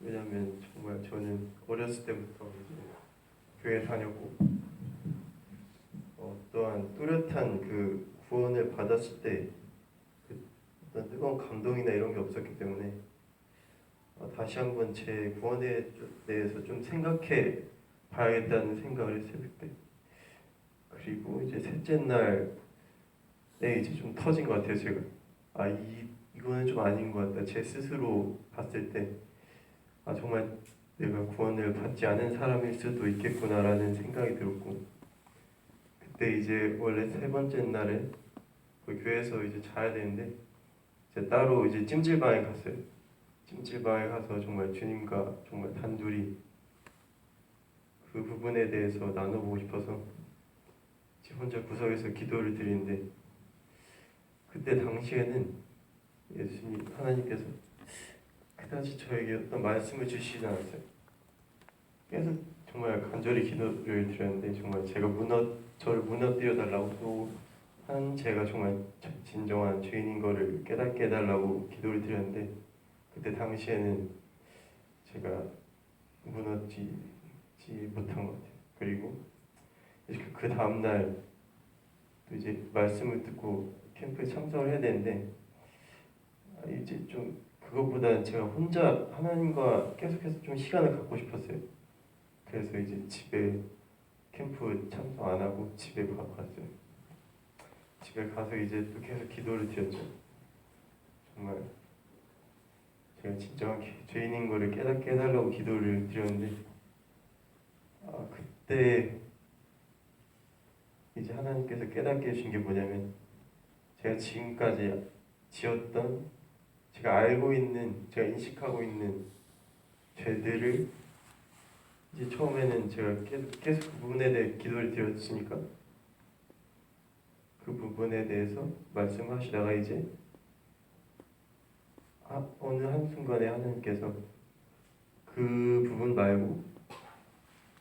왜냐하면 정말 저는 어렸을 때부터 이제 교회 다녔고 또한 뚜렷한 그 구원을 받았을 때 그 어떤 뜨거운 감동이나 이런 게 없었기 때문에 다시 한번 제 구원에 대해서 좀 생각해 봐야겠다는 생각을 했어요 그때. 그리고 이제 셋째 날에 이제 좀 터진 것 같아요 제가. 이거는 좀 아닌 것 같다. 제 스스로 봤을 때 정말 내가 구원을 받지 않은 사람일 수도 있겠구나라는 생각이 들었고 그때 이제 원래 세 번째 날에 그 교회에서 이제 자야 되는데 제가 따로 이제 찜질방에 갔어요. 찜질방에 가서 정말 주님과 정말 단둘이 그 부분에 대해서 나눠보고 싶어서 혼자 구석에서 기도를 드리는데 그때 당시에는 예수님 하나님께서 그다지 저에게 어떤 말씀을 주시지 않았어요. 계속 정말 간절히 기도를 드렸는데 정말 저를 무너뜨려 달라고 또 한 제가 정말 진정한 죄인인 거를 깨닫게 해달라고 기도를 드렸는데 그때 당시에는 제가 무너지지 못한 것 같아요. 그리고 그 다음날 또 이제 말씀을 듣고 캠프에 참석을 해야 되는데 이제 좀 그것보다는 제가 혼자 하나님과 계속해서 좀 시간을 갖고 싶었어요. 그래서 이제 집에 캠프 참석 안 하고 집에 갔어요. 집에 가서 이제 또 계속 기도를 드렸죠. 정말 제가 진정한 죄인인 거를 깨닫게 해달라고 기도를 드렸는데 그때 이제 하나님께서 깨닫게 해주신 게 뭐냐면 제가 지금까지 지었던 제가 알고 있는 제가 인식하고 있는 죄들을 이제 처음에는 제가 계속 그 부분에 대해 기도를 드렸으니까 그 부분에 대해서 말씀하시다가 이제 어느 한순간에 하나님께서 그 부분 말고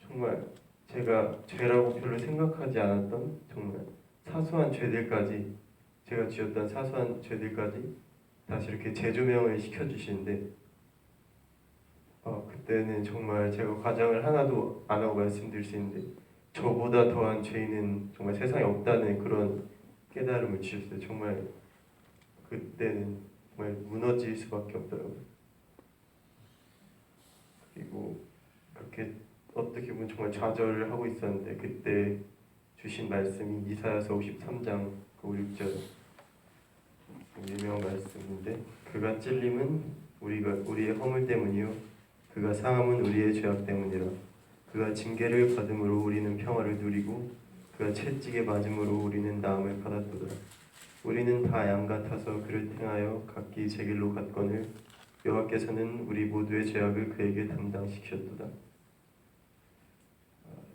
정말 제가 죄라고 별로 생각하지 않았던 정말 사소한 죄들까지 제가 지었던 사소한 죄들까지 다시 이렇게 재조명을 시켜주시는데 그때는 정말 제가 과장을 하나도 안 하고 말씀드릴 수 있는데 저보다 더한 죄인은 정말 세상에 없다는 그런 깨달음을 주셨어요. 정말 그때는 정말 무너질 수밖에 없더라고요. 그리고 그렇게 어떻게 보면 정말 좌절을 하고 있었는데 그때 주신 말씀이 이사야서 53장 5, 6절 유명한 말씀인데 그가 찔림은 우리의 허물 때문이요 그가 상함은 우리의 죄악 때문이라 그가 징계를 받음으로 우리는 평화를 누리고 그가 채찍에 맞음으로 우리는 나음을 받았도다. 우리는 다 양 같아서 그를 행하여 각기 제 길로 갔거늘 여호와께서는 우리 모두의 죄악을 그에게 담당시켰도다.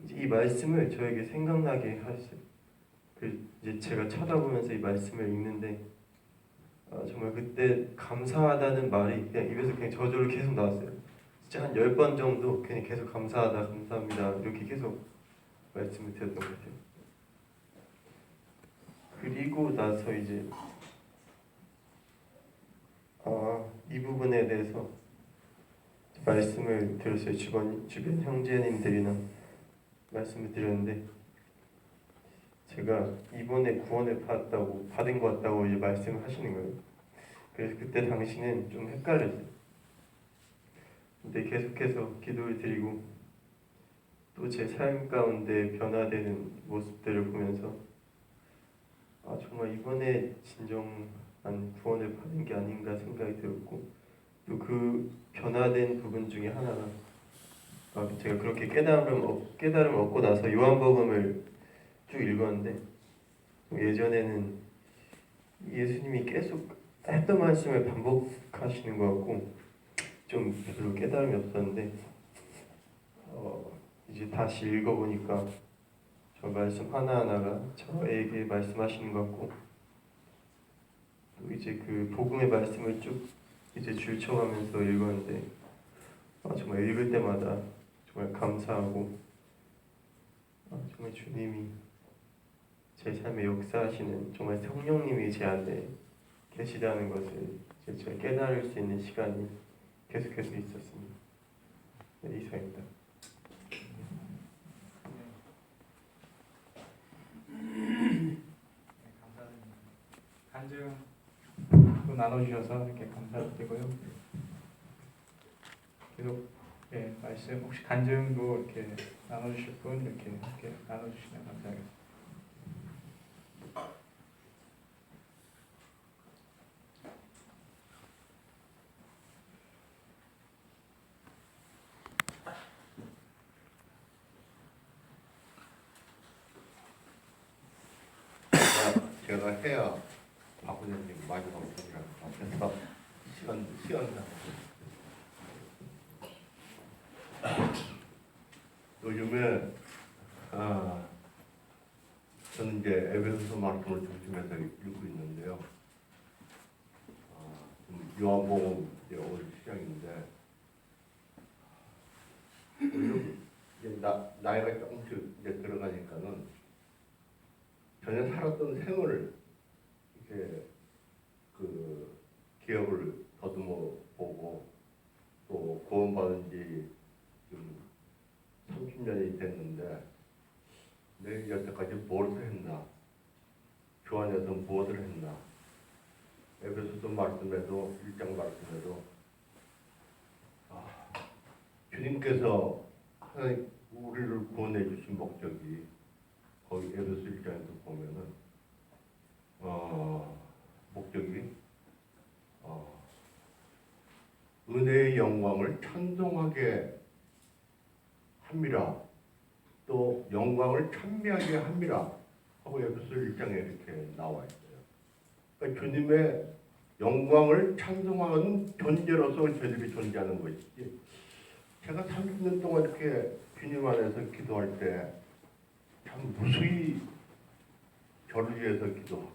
이 말씀을 저에게 생각나게 하셨어요. 이제 제가 쳐다보면서 이 말씀을 읽는데 정말 그때 감사하다는 말이 그냥 입에서 그냥 저절로 계속 나왔어요. 진짜 한 10번 정도 그냥 계속 감사하다 감사합니다 이렇게 계속 말씀을 드렸던 것 같아요. 그리고 나서 이제 이 부분에 대해서 말씀을 드렸어요. 주변 형제님들이나 말씀을 드렸는데 제가 이번에 구원을 받은 것 같다고 이제 말씀하시는 거예요. 그래서 그때 당시는 좀 헷갈렸어요. 근데 계속해서 기도를 드리고 또 제 삶 가운데 변화되는 모습들을 보면서 아 정말 이번에 진정한 구원을 받은 게 아닌가 생각이 들었고 또 그 변화된 부분 중에 하나가 제가 그렇게 깨달음을 얻고 나서 요한복음을 쭉 읽었는데 예전에는 예수님이 계속 했던 말씀을 반복하시는 것 같고 좀 별로 깨달음이 없었는데 이제 다시 읽어보니까 저 말씀 하나하나가 저에게 말씀하시는 것 같고 또 이제 그 복음의 말씀을 쭉 이제 줄쳐가면서 읽었는데 정말 읽을 때마다 정말 감사하고 정말 주님이 제 삶에 역사하시는 정말 성령님이 제 안에 계시다는 것을 제가 깨달을 수 있는 시간이 계속해서 있었습니다. 네, 이상입니다. 감사드립니다. 간증도 나눠주셔서 이렇게 감사드리고요. 계속 말씀 혹시 간증도 이렇게 나눠주실 분 이렇게 나눠주시면 감사하겠습니다. 제가 해야 박원장님 마지막 편이라고 앞에서 시간 요즘에 저는 이제 에베소서 말씀을 중심해서 읽고 있는데요. 요한복음 이제 오늘 시작인데 이제 나이가 조금씩 이제 들어가니까는 전에 살았던 생을 이렇게 그 기억을 더듬어 보고 또 구원받은 지 지금 30년이 됐는데 내가 여태까지 무엇을 했나, 주 안에서 무엇을 했나, 에베소서 말씀에도 1장 말씀에도 주님께서 하나님 우리를 구원해 주신 목적이 거기 에베소 1장에서 보면은 목적이 은혜의 영광을 찬송하게 함이라 또 영광을 찬미하게 함이라 하고 에베소 1장에 이렇게 나와 있어요. 그러니까 주님의 영광을 찬송하는 존재로서 저들이 존재하는 것이지 제가 30년 동안 이렇게 주님 안에서 기도할 때 참 무수히 저를 위해서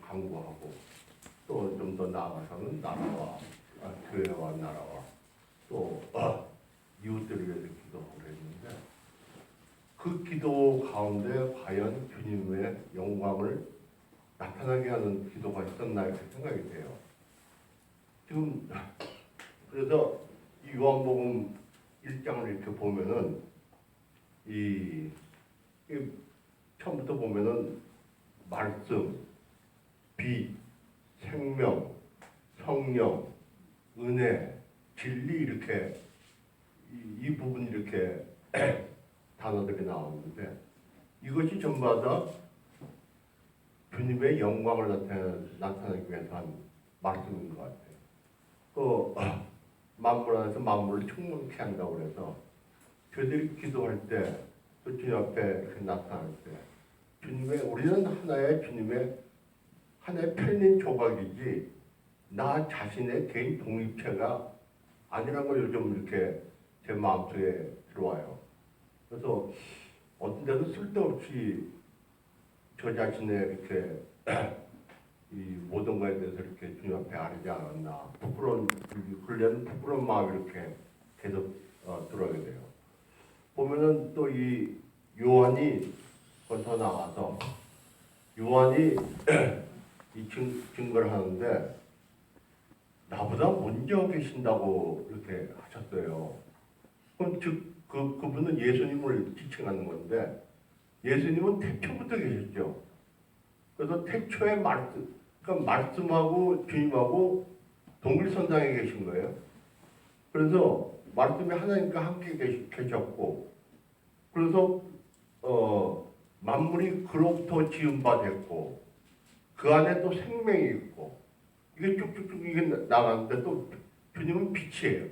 간구하고 또 좀 더 나아가서는 나라와 교회와 나라와 또 이웃들을 위해서 기도하고 그랬는데 그 기도 가운데 과연 주님의 영광을 나타나게 하는 기도가 있었나 이렇게 생각이 돼요. 지금 그래서 이 요한복음 1장을 이렇게 보면은 이 처음부터 보면은 말씀, 빛, 생명, 성령, 은혜, 진리 이렇게 이 부분이 이렇게 단어들이 나오는데 이것이 전부 다 주님의 영광을 나타내기 위해서 한 말씀인 것 같아요. 또 만물 안에서 만물을 충만케 한다고 그래서 저희들이 기도할 때 또 주님 앞에 이렇게 나타날 때 우리는 주님의 하나의 편인 조각이지 나 자신의 개인 독립체가 아니라는 걸 요즘 이렇게 제 마음속에 들어와요. 그래서 어떤 데도 쓸데없이 저 자신의 이렇게 이 모든 것에 대해서 이렇게 주님 앞에 아뢰지 않았나 부끄러운 마음이 이렇게 계속 들어오게 돼요. 보면은 또 이 요한이 더 나가서 요한이 이 증거를 하는데 나보다 먼저 계신다고 이렇게 하셨어요. 그럼 즉 그분은 예수님을 지칭하는 건데 예수님은 태초부터 계셨죠. 그래서 태초의 말씀, 그러니까 말씀하고 주님하고 동일선상에 계신 거예요. 그래서 말씀이 하나님과 함께 계셨고, 그래서 만물이 그로부터 지은 바 됐고, 그 안에 또 생명이 있고, 이게 쭉쭉쭉 이게 나가는데 또 주님은 빛이에요.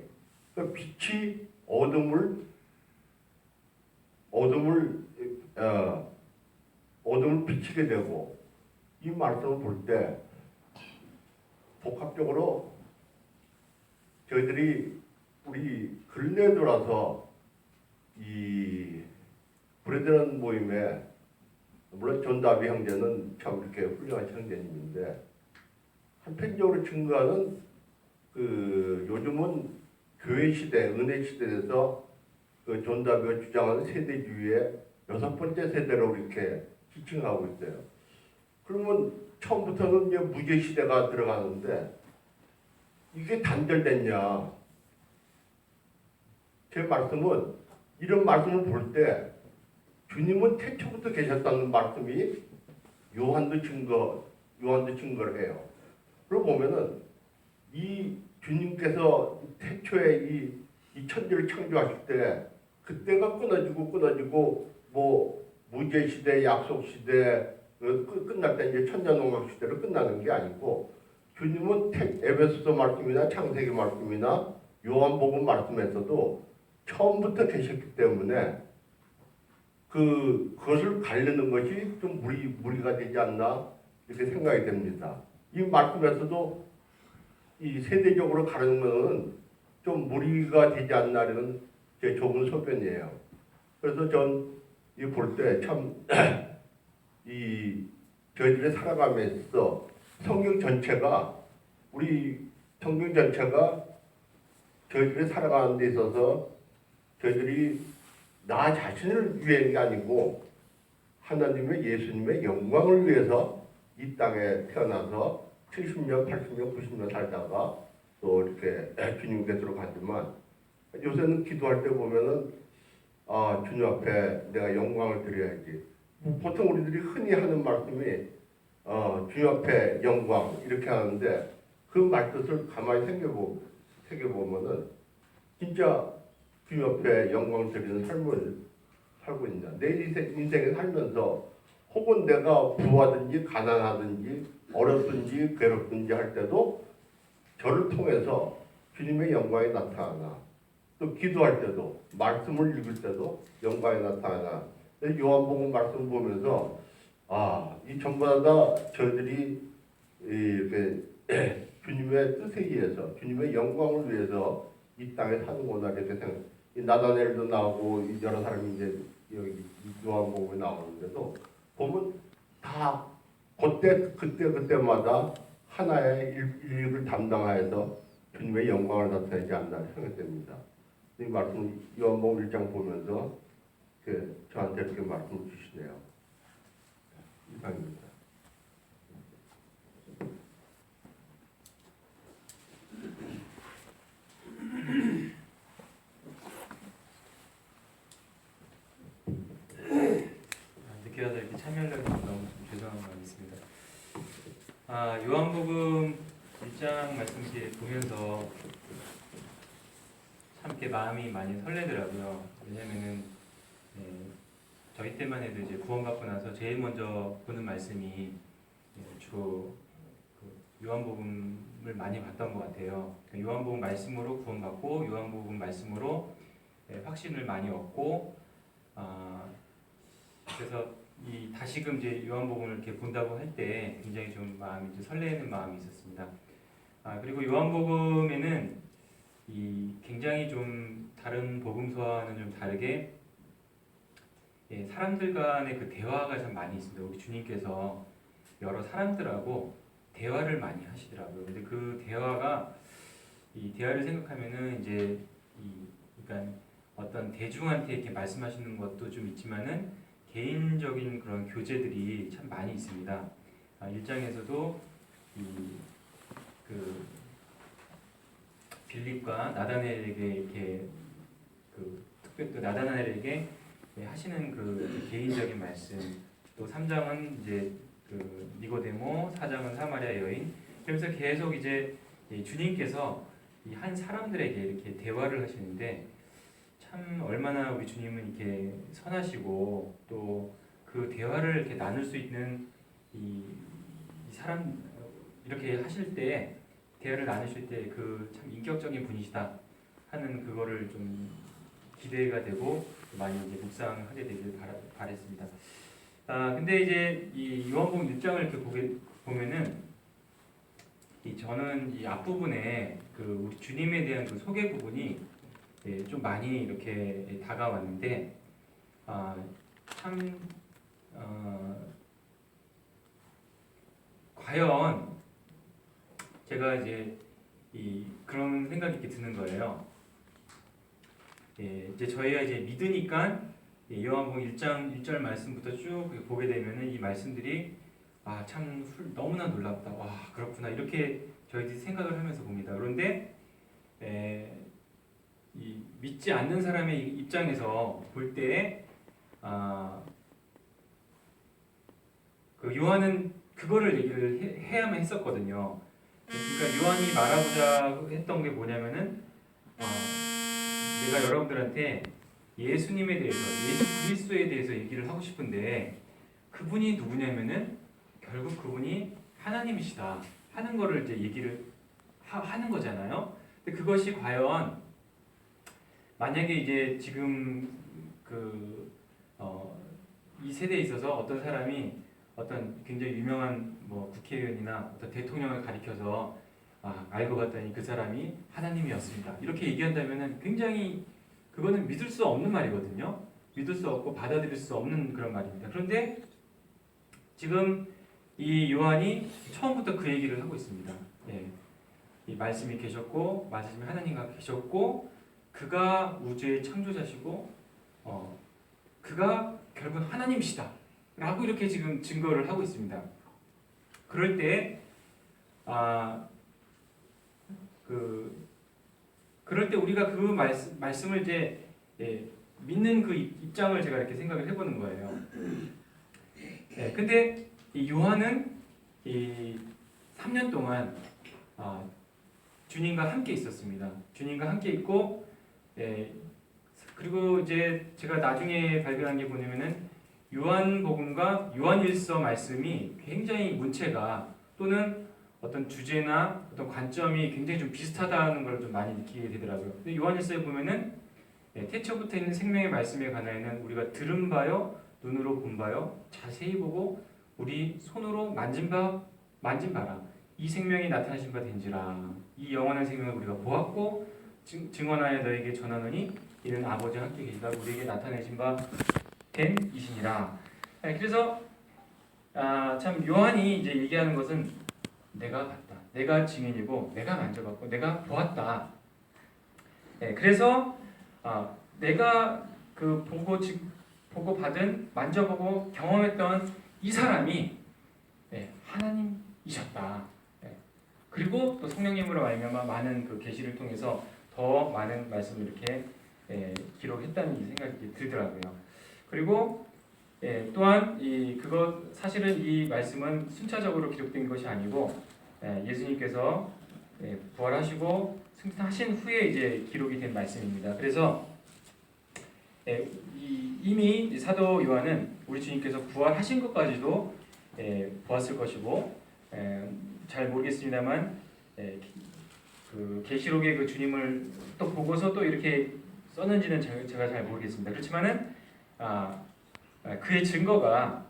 그러니까 빛이 어둠을 비치게 되고, 이 말씀을 볼 때 복합적으로 저희들이 우리 근래 들어서 이 브레드런 모임에, 물론 존 다비 형제는 참 이렇게 훌륭한 형제님인데, 한편적으로 증거하는 그 요즘은 교회 시대, 은혜 시대에서 그 존 다비가 주장하는 세대주의의 6번째 세대로 이렇게 지칭하고 있어요. 그러면 처음부터는 이제 무죄 시대가 들어가는데 이게 단절됐냐? 제 말씀은 이런 말씀을 볼 때 주님은 태초부터 계셨다는 말씀이 요한도 증거를 해요. 그러고 보면은 이 주님께서 태초에 이 천지를 창조하실 때 그때가 끊어지고 뭐 무죄 시대, 약속 시대 끝날 때 이제 천년왕국 시대로 끝나는 게 아니고, 주님은 에베소서 말씀이나 창세기 말씀이나 요한복음 말씀에서도 처음부터 계셨기 때문에 그것을 가르는 것이 좀 무리가 되지 않나 이렇게 생각이 됩니다. 이 말씀에서도 이 세대적으로 가르는 것은 좀 무리가 되지 않나라는 제 좁은 소견이에요. 그래서 전 이 볼 때 참 이 저희들이 살아가면서 성경 전체가 저희들이 살아가는 데 있어서 저희들이 나 자신을 위한 게 아니고 하나님의 예수님의 영광을 위해서 이 땅에 태어나서 70년, 80년, 90년 살다가 또 이렇게 주님 곁으로 가지만, 요새는 기도할 때 보면은 주님 앞에 내가 영광을 드려야지. 보통 우리들이 흔히 하는 말씀이 주님 앞에 영광 이렇게 하는데, 그 말뜻을 가만히 새겨보면은 진짜 주님 앞에 영광을 드리는 삶을 살고 있냐. 내 인생에 살면서 혹은 내가 부하든지 가난하든지 어렵든지 괴롭든지 할 때도 저를 통해서 주님의 영광이 나타나나, 또 기도할 때도 말씀을 읽을 때도 영광이 나타나나. 요한복음 말씀 보면서 이 전부 다 저희들이 이렇게 주님의 뜻에 의해서 주님의 영광을 위해서 이 땅에 사는구나 이렇게 생각. 이 나다넬도 나오고 여러 사람이 이제 여기 요한복음에 나오는데도 보면 다 그때마다 하나의 일을 담당하여서 주님의 영광을 나타내지 않나 생각됩니다. 이 말씀 요한복음 1장 보면서 저한테 이렇게 말씀을 주시네요. 이상입니다. 늦게 와서 이렇게 참여하려고 너무 좀 죄송한 마음이 있습니다. 요한복음 1장 말씀 이렇게 보면서 참 이렇게 마음이 많이 설레더라고요. 왜냐면은 저희 때만 해도 이제 구원받고 나서 제일 먼저 보는 말씀이 주로 요한복음을 많이 봤던 것 같아요. 요한복음 말씀으로 구원받고 요한복음 말씀으로 확신을 많이 얻고, 그래서 다시금 이제 요한복음을 이렇게 본다고 할 때 굉장히 좀 마음이 이제 설레는 마음이 있었습니다. 그리고 요한복음에는 굉장히 좀 다른 복음서와는 좀 다르게 사람들 간의 그 대화가 참 많이 있습니다. 우리 주님께서 여러 사람들하고 대화를 많이 하시더라고요. 근데 그 대화가 이 대화를 생각하면은 이제 그러니까 어떤 대중한테 이렇게 말씀하시는 것도 좀 있지만은 개인적인 그런 교제들이 참 많이 있습니다. 1장에서도 그 빌립과 나다나엘에게 이렇게 특별히 나다나엘에게 하시는 그 개인적인 말씀, 또 3장은 이제 그 니고데모, 4장은 사마리아 여인. 그러면서 계속 이제 이 주님께서 이 한 사람들에게 이렇게 대화를 하시는데 참 얼마나 우리 주님은 이렇게 선하시고 또 그 대화를 이렇게 나눌 수 있는 이 사람 이렇게 하실 때 대화를 나누실 때 그 참 인격적인 분이시다 하는 그거를 좀 기대가 되고 많이 이제 묵상하게 되길 바랬습니다. 근데 이제 이 요한복음 1장을 이렇게 보면은 저는 이 앞부분에 그 우리 주님에 대한 그 소개 부분이 좀 많이 이렇게 다가왔는데 참 과연 제가 이제 그런 생각이 이렇게 드는 거예요. 이제 저희가 이제 믿으니까 요한복음 1장 1절 말씀부터 쭉 보게 되면은 이 말씀들이 참 너무나 놀랍다. 와 그렇구나 이렇게 저희들이 생각을 하면서 봅니다. 그런데 이 믿지 않는 사람의 입장에서 볼 때 그 요한은 그거를 얘기를 해야만 했었거든요. 그러니까 요한이 말하고자 했던 게 뭐냐면은 내가 여러분들한테 예수님에 대해서 예수 그리스도에 대해서 얘기를 하고 싶은데 그분이 누구냐면은 결국 그분이 하나님이시다 하는 거를 이제 얘기를 하는 거잖아요. 근데 그것이 과연 만약에 이제 지금 이 세대에 있어서 어떤 사람이 어떤 굉장히 유명한 뭐 국회의원이나 어떤 대통령을 가리켜서 알고 봤더니 그 사람이 하나님이었습니다. 이렇게 얘기한다면은 굉장히 그거는 믿을 수 없는 말이거든요. 믿을 수 없고 받아들일 수 없는 그런 말입니다. 그런데 지금 이 요한이 처음부터 그 얘기를 하고 있습니다. 이 말씀이 계셨고 말씀이 하나님과 계셨고 그가 우주의 창조자시고 그가 결국 하나님이시다 라고 이렇게 지금 증거를 하고 있습니다. 그럴 때 그럴 때 우리가 그 말씀을 이제 믿는 그 입장을 제가 이렇게 생각을 해보는 거예요. 근데 이 요한은 이 3년 동안 주님과 함께 있었습니다. 주님과 함께 있고 그리고 이제 제가 나중에 발견한 게 뭐냐면은 요한복음과 요한일서 말씀이 굉장히 문체가 또는 어떤 주제나 어떤 관점이 굉장히 좀 비슷하다는 걸 좀 많이 느끼게 되더라고요. 근데 요한일서에 보면은 태초부터 있는 생명의 말씀에 관하여는 우리가 들은 바요, 눈으로 본 바요, 자세히 보고 우리 손으로 만진 바라. 이 생명이 나타나신 바 된지라. 이 영원한 생명을 우리가 보았고 증언하여 너에게 전하노니 이는 아버지와 함께 계시다. 우리에게 나타내신 바 된 이시니라. 그래서 참 요한이 이제 얘기하는 것은 내가 봤다. 내가 증인이고 내가 만져봤고 내가 보았다. 그래서 내가 그 보고 받은 만져보고 경험했던 이 사람이 하나님이셨다. 그리고 또 성령님으로 말미암아 많은 그 계시를 통해서 더 많은 말씀을 이렇게 기록했다는 생각이 들더라고요. 그리고 또한 그거 사실은 이 말씀은 순차적으로 기록된 것이 아니고 예수님께서 부활하시고 승천하신 후에 이제 기록이 된 말씀입니다. 그래서 이미 사도 요한은 우리 주님께서 부활하신 것까지도 보았을 것이고 잘 모르겠습니다만 그 계시록의 그 주님을 또 보고서 또 이렇게 썼는지는 제가 잘 모르겠습니다. 그렇지만은 그의 증거가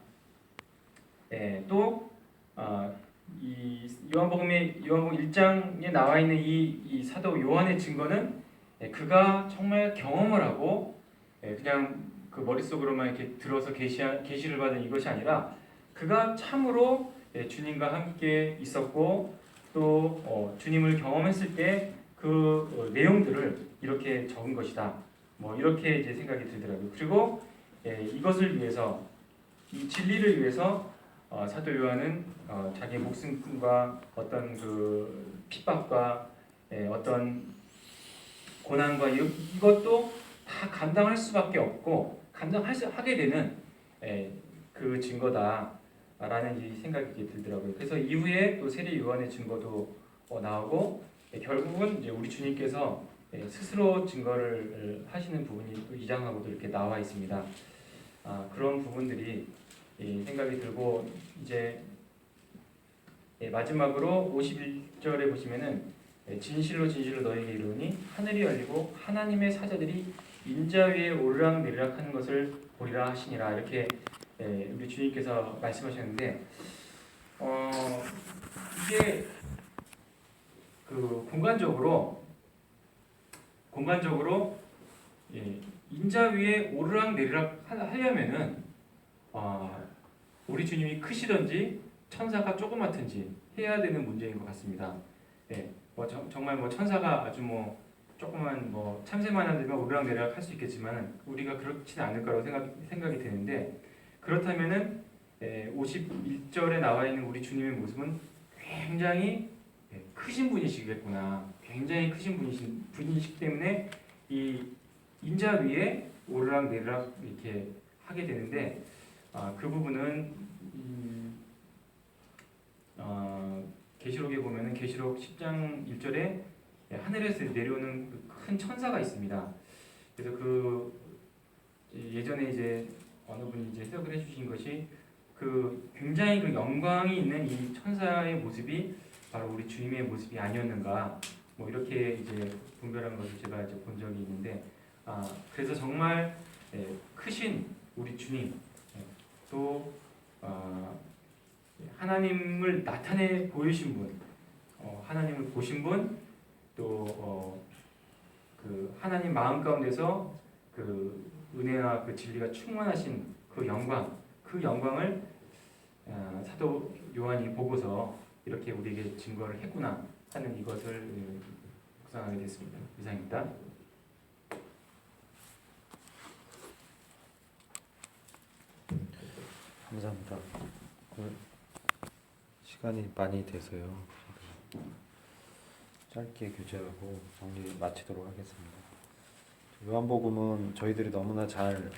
또 이 요한복음 1장에 나와 있는 이 사도 요한의 증거는 그가 정말 경험을 하고 그냥 그 머릿속으로만 이렇게 들어서 계시를 받은 이것이 아니라 그가 참으로 주님과 함께 있었고 또 주님을 경험했을 때 그 내용들을 이렇게 적은 것이다. 뭐 이렇게 이제 생각이 들더라고요. 그리고 이것을 위해서 이 진리를 위해서 사도 요한은 자기의 목숨과 어떤 그 핍박과 어떤 고난과 이것도 다 감당할 수밖에 없고 감당하게 되는 그 증거다라는 이 생각이 들더라고요. 그래서 이후에 또 세례 요한의 증거도 나오고 결국은 이제 우리 주님께서 스스로 증거를 하시는 부분이 또 2장하고도 이렇게 나와 있습니다. 그런 부분들이 생각이 들고 이제 마지막으로 51절에 보시면은 진실로 진실로 너에게 이르노니 하늘이 열리고 하나님의 사자들이 인자 위에 오르락내리락 하는 것을 보리라 하시니라 이렇게 우리 주님께서 말씀하셨는데 이게 그 공간적으로 인자 위에 오르락내리락 하려면은 우리 주님이 크시든지 천사가 조그맣든지 해야 되는 문제인 것 같습니다. 정말 뭐 천사가 아주 뭐 조그만 뭐 참새만 하면 오르락내리락 할 수 있겠지만 우리가 그렇지는 않을 거라고 생각이 되는데 그렇다면은 51절에 나와 있는 우리 주님의 모습은 굉장히 크신 분이시겠구나. 굉장히 크신 분이시기 때문에 이 인자 위에 오르락내리락 이렇게 하게 되는데 그 부분은 계시록에 보면은 계시록 10장 1절에 하늘에서 내려오는 큰 천사가 있습니다. 그래서 그 예전에 이제 어느 분이 이제 해석을 해주신 것이 그 굉장히 그 영광이 있는 이 천사의 모습이 바로 우리 주님의 모습이 아니었는가 뭐 이렇게 이제 분별한 것을 제가 이제 본 적이 있는데 그래서 정말 크신 우리 주님 또 하나님을 나타내 보이신 분, 하나님을 보신 분, 또 그 하나님 마음 가운데서 그 은혜와 그 진리가 충만하신 그 영광을 사도 요한이 보고서 이렇게 우리에게 증거를 했구나 하는 이것을 묵상하게 됐습니다. 이상입니다. 감사합니다. 시간이 많이 돼서요. 짧게 교제하고 정리 마치도록 하겠습니다. 요한복음은 저희들이 너무나 잘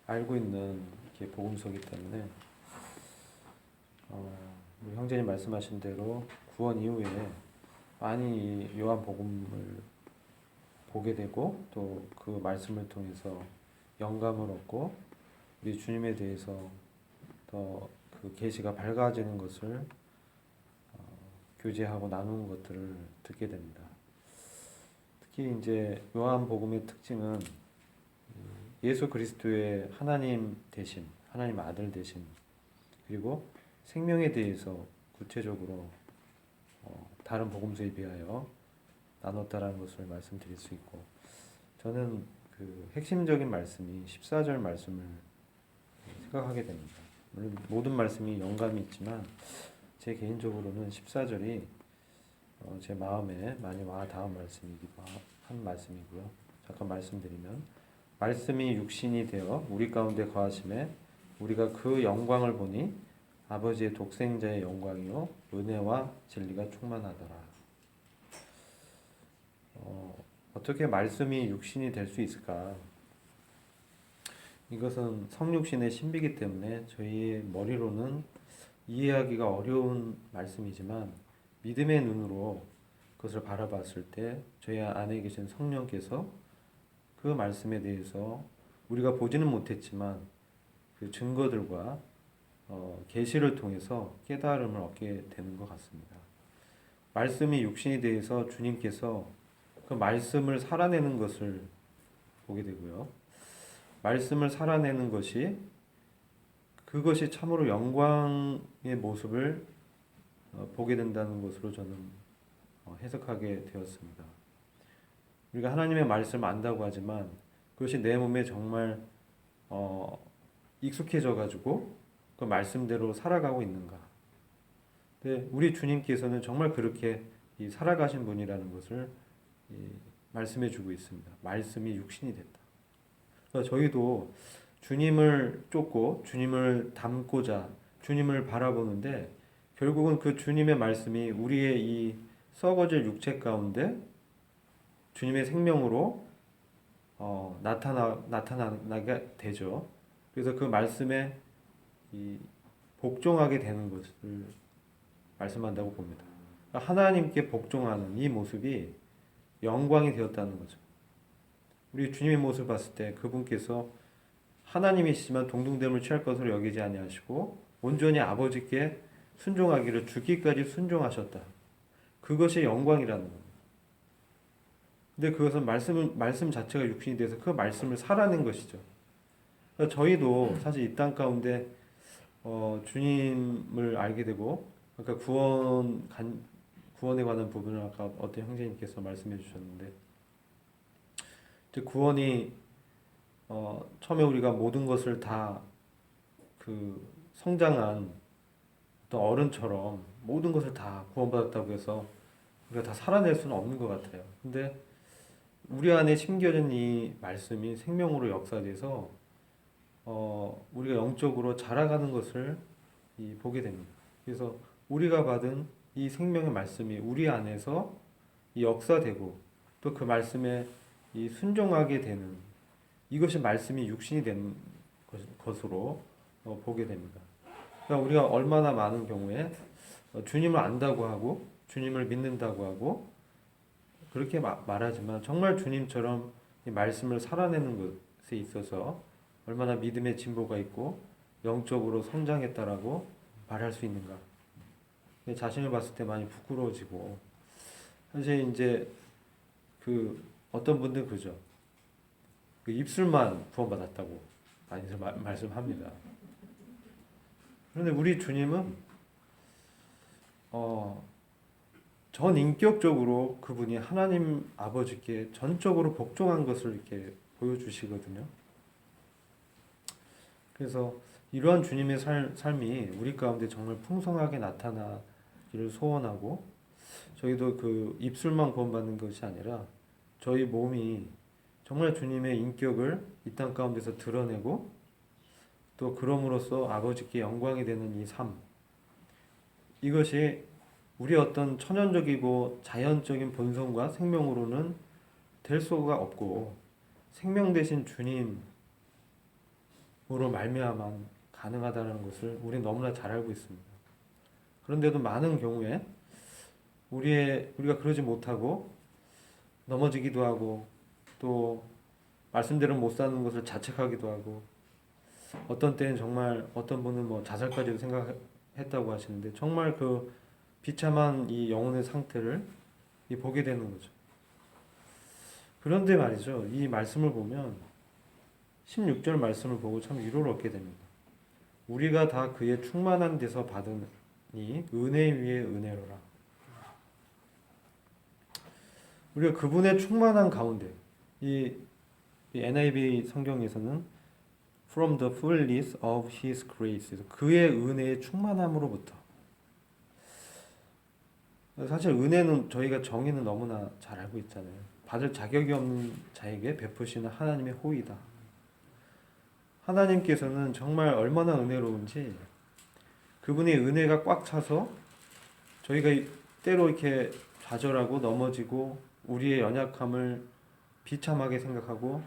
알고 있는 이렇게 복음서이기 때문에 우리 형제님 말씀하신 대로 구원 이후에 많이 요한복음을 보게 되고 또 그 말씀을 통해서 영감을 얻고 우리 주님에 대해서 더 그 계시가 밝아지는 것을 교제하고 나누는 것들을 듣게 됩니다. 특히 이제 요한복음의 특징은 예수 그리스도의 하나님 되심, 하나님 아들 되심, 그리고 생명에 대해서 구체적으로 다른 복음서에 비하여 나눴다라는 것을 말씀드릴 수 있고, 저는 그 핵심적인 말씀이 14절 말씀을 생각하게 됩니다. 물론 모든 말씀이 영감이 있지만 제 개인적으로는 14절이 제 마음에 많이 와 닿은 말씀이기도 한 말씀이고요. 잠깐 말씀드리면, 말씀이 육신이 되어 우리 가운데 거하심에 우리가 그 영광을 보니 아버지의 독생자의 영광이요 은혜와 진리가 충만하더라. 어떻게 말씀이 육신이 될 수 있을까? 이것은 성육신의 신비이기 때문에 저희의 머리로는 이해하기가 어려운 말씀이지만 믿음의 눈으로 그것을 바라봤을 때 저희 안에 계신 성령께서 그 말씀에 대해서 우리가 보지는 못했지만 그 증거들과 계시를 통해서 깨달음을 얻게 되는 것 같습니다. 말씀이 육신이 되어서 주님께서 그 말씀을 살아내는 것을 보게 되고요. 말씀을 살아내는 그것이 참으로 영광의 모습을 보게 된다는 것으로 저는 해석하게 되었습니다. 우리가 하나님의 말씀을 안다고 하지만 그것이 내 몸에 정말 익숙해져 가지고 그 말씀대로 살아가고 있는가? 근데 우리 주님께서는 정말 그렇게 살아가신 분이라는 것을 말씀해 주고 있습니다. 말씀이 육신이 됐다. 그러니까 저희도 주님을 쫓고 주님을 닮고자 주님을 바라보는데 결국은 그 주님의 말씀이 우리의 이 썩어질 육체 가운데 주님의 생명으로 나타나게 되죠. 그래서 그 말씀에 이 복종하게 되는 것을 말씀한다고 봅니다. 하나님께 복종하는 이 모습이 영광이 되었다는 거죠. 우리 주님의 모습을 봤을 때 그분께서 하나님이시지만 동등됨을 취할 것으로 여기지 아니하시고 온전히 아버지께 순종하기를 죽기까지 순종하셨다. 그것이 영광이라는 겁니다. 근데 그것은 말씀 자체가 육신이 돼서 그 말씀을 살아낸 것이죠. 그러니까 저희도 사실 이 땅 가운데 주님을 알게 되고, 그러니까 구원에 관한 부분을 아까 어떤 형제님께서 말씀해 주셨는데, 이제 구원이 처음에 우리가 모든 것을 다 그 성장한 어떤 어른처럼 모든 것을 다 구원받았다고 해서 우리가 다 살아낼 수는 없는 것 같아요. 근데 우리 안에 심겨진 이 말씀이 생명으로 역사돼서 우리가 영적으로 자라가는 것을 보게 됩니다. 그래서 우리가 받은 이 생명의 말씀이 우리 안에서 이 역사되고 또 그 말씀에 이 순종하게 되는 이것이 말씀이 육신이 된 것으로 보게 됩니다. 그러니까 우리가 얼마나 많은 경우에 주님을 안다고 하고 주님을 믿는다고 하고 그렇게 말하지만 정말 주님처럼 이 말씀을 살아내는 것에 있어서 얼마나 믿음의 진보가 있고 영적으로 성장했다라고 말할 수 있는가. 자신을 봤을 때 많이 부끄러워지고 사실 이제 그 어떤 분들은 그죠. 그 입술만 구원받았다고 많이들 말씀합니다. 그런데 우리 주님은 전 인격적으로 그분이 하나님 아버지께 전적으로 복종한 것을 이렇게 보여주시거든요. 그래서 이러한 주님의 삶이 우리 가운데 정말 풍성하게 나타나기를 소원하고 저희도 그 입술만 구원받는 것이 아니라 저희 몸이 정말 주님의 인격을 이 땅 가운데서 드러내고 또 그럼으로써 아버지께 영광이 되는 이 삶, 이것이 우리 어떤 천연적이고 자연적인 본성과 생명으로는 될 수가 없고 생명 되신 주님으로 말미암아 가능하다는 것을 우리는 너무나 잘 알고 있습니다. 그런데도 많은 경우에 우리가 그러지 못하고 넘어지기도 하고 또 말씀대로 못 사는 것을 자책하기도 하고 어떤 때는 정말 어떤 분은 뭐 자살까지도 생각했다고 하시는데 정말 그 비참한 이 영혼의 상태를 보게 되는 거죠. 그런데 말이죠. 이 말씀을 보면 16절 말씀을 보고 참 위로를 얻게 됩니다. 우리가 다 그의 충만한 데서 받으니 은혜 위에 은혜로라. 우리가 그분의 충만한 가운데 이 NIV 성경에서는 From the fullness of His grace, 그의 은혜의 충만함으로부터. 사실 은혜는 저희가 정의는 너무나 잘 알고 있잖아요. 받을 자격이 없는 자에게 베푸시는 하나님의 호의다. 하나님께서는 정말 얼마나 은혜로운지 그분의 은혜가 꽉 차서 저희가 때로 이렇게 좌절하고 넘어지고 우리의 연약함을 비참하게 생각하고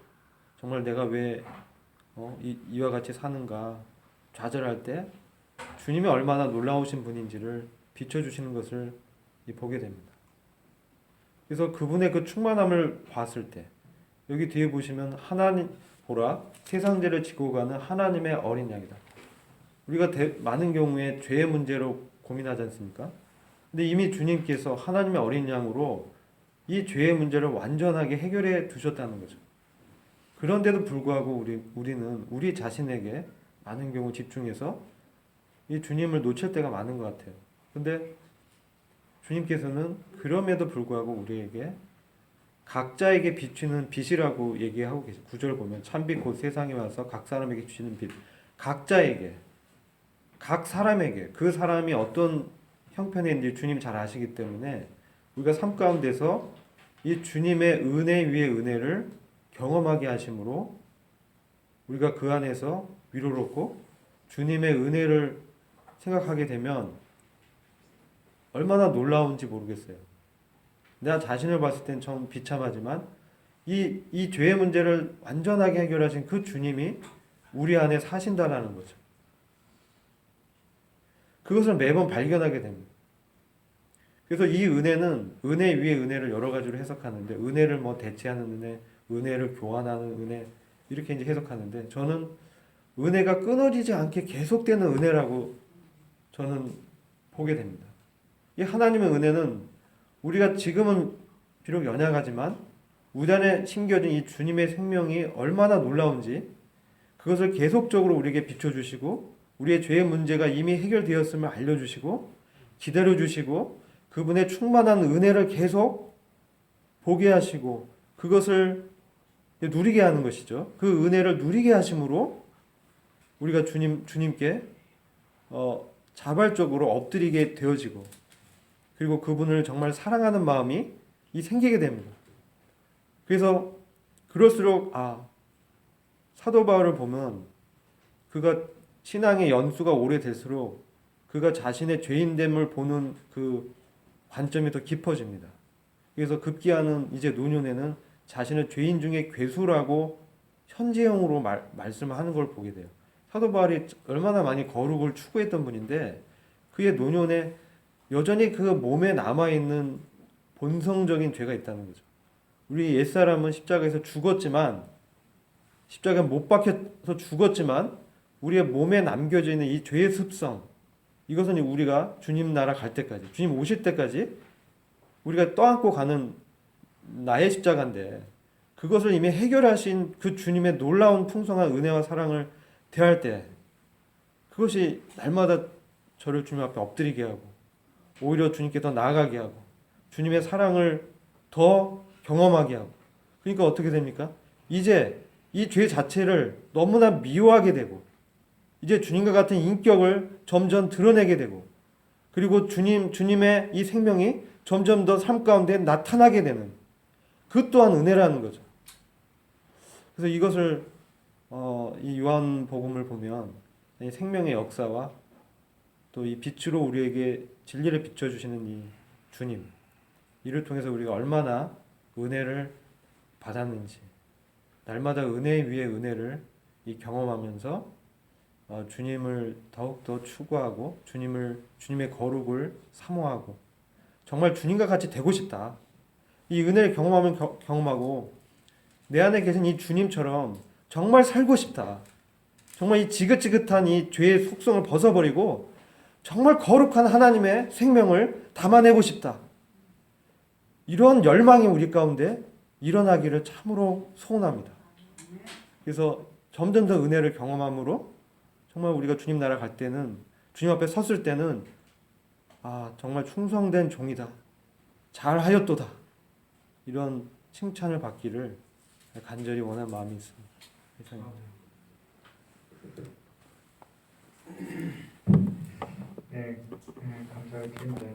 정말 내가 왜 이와 같이 사는가 좌절할 때 주님이 얼마나 놀라우신 분인지를 비춰주시는 것을 보게 됩니다. 그래서 그분의 그 충만함을 봤을 때 여기 뒤에 보시면 하나님 보라 세상 죄를 지고 가는 하나님의 어린 양이다. 우리가 많은 경우에 죄의 문제로 고민하지 않습니까? 근데 이미 주님께서 하나님의 어린 양으로 이 죄의 문제를 완전하게 해결해 두셨다는 거죠. 그런데도 불구하고 우리는 우리 자신에게 많은 경우 집중해서 이 주님을 놓칠 때가 많은 것 같아요. 근데 주님께서는 그럼에도 불구하고 우리에게 각자에게 비추는 빛이라고 얘기하고 계세요. 9절 보면 참빛 곧 세상에 와서 각 사람에게 주시는 빛. 각자에게, 각 사람에게 그 사람이 어떤 형편인지 주님 잘 아시기 때문에 우리가 삶 가운데서 이 주님의 은혜 위에 은혜를 경험하게 하심으로 우리가 그 안에서 위로를 얻고 주님의 은혜를 생각하게 되면 얼마나 놀라운지 모르겠어요. 내가 자신을 봤을 땐 좀 비참하지만 이 죄의 문제를 완전하게 해결하신 그 주님이 우리 안에 사신다라는 거죠. 그것을 매번 발견하게 됩니다. 그래서 이 은혜는 은혜 위에 은혜를 여러 가지로 해석하는데, 은혜를 뭐 대체하는 은혜, 은혜를 교환하는 은혜, 이렇게 이제 해석하는데, 저는 은혜가 끊어지지 않게 계속되는 은혜라고 저는 보게 됩니다. 이 하나님의 은혜는 우리가 지금은 비록 연약하지만 우리 안에 심겨진 이 주님의 생명이 얼마나 놀라운지 그것을 계속적으로 우리에게 비춰주시고, 우리의 죄의 문제가 이미 해결되었음을 알려주시고 기다려주시고, 그분의 충만한 은혜를 계속 보게 하시고 그것을 누리게 하는 것이죠. 그 은혜를 누리게 하심으로 우리가 주님께 자발적으로 엎드리게 되어지고, 그리고 그분을 정말 사랑하는 마음이 생기게 됩니다. 그래서 그럴수록 사도 바울을 보면 그가 신앙의 연수가 오래될수록 그가 자신의 죄인됨을 보는 그 관점이 더 깊어집니다. 그래서 급기야는 이제 노년에는 자신을 죄인 중에 괴수라고 현재형으로 말씀하는 걸 보게 돼요. 사도 바울이 얼마나 많이 거룩을 추구했던 분인데 그의 노년에 여전히 그 몸에 남아있는 본성적인 죄가 있다는 거죠. 우리 옛사람은 십자가에서 죽었지만, 십자가에 못 박혀서 죽었지만 우리의 몸에 남겨져 있는 이 죄의 습성, 이것은 우리가 주님 나라 갈 때까지, 주님 오실 때까지 우리가 떠안고 가는 나의 십자가인데, 그것을 이미 해결하신 그 주님의 놀라운 풍성한 은혜와 사랑을 대할 때 그것이 날마다 저를 주님 앞에 엎드리게 하고 오히려 주님께 더 나아가게 하고 주님의 사랑을 더 경험하게 하고, 그러니까 어떻게 됩니까? 이제 이 죄 자체를 너무나 미워하게 되고 이제 주님과 같은 인격을 점점 드러내게 되고, 그리고 주님의 이 생명이 점점 더 삶 가운데 나타나게 되는 그 또한 은혜라는 거죠. 그래서 이것을 이 요한복음을 보면 이 생명의 역사와 또 이 빛으로 우리에게 진리를 비춰주시는 이 주님, 이를 통해서 우리가 얼마나 은혜를 받았는지, 날마다 은혜 위에 은혜를 경험하면서 주님을 더욱더 추구하고 주님의 거룩을 사모하고 정말 주님과 같이 되고 싶다. 이 은혜를 경험하고 내 안에 계신 이 주님처럼 정말 살고 싶다. 정말 이 지긋지긋한 이 죄의 속성을 벗어버리고 정말 거룩한 하나님의 생명을 담아내고 싶다. 이런 열망이 우리 가운데 일어나기를 참으로 소원합니다. 그래서 점점 더 은혜를 경험함으로 정말 우리가 주님 나라 갈 때는, 주님 앞에 섰을 때는 정말 충성된 종이다, 잘하였도다, 이런 칭찬을 받기를 간절히 원하는 마음이 있습니다. 이상입니다. 네, 감사드립니다.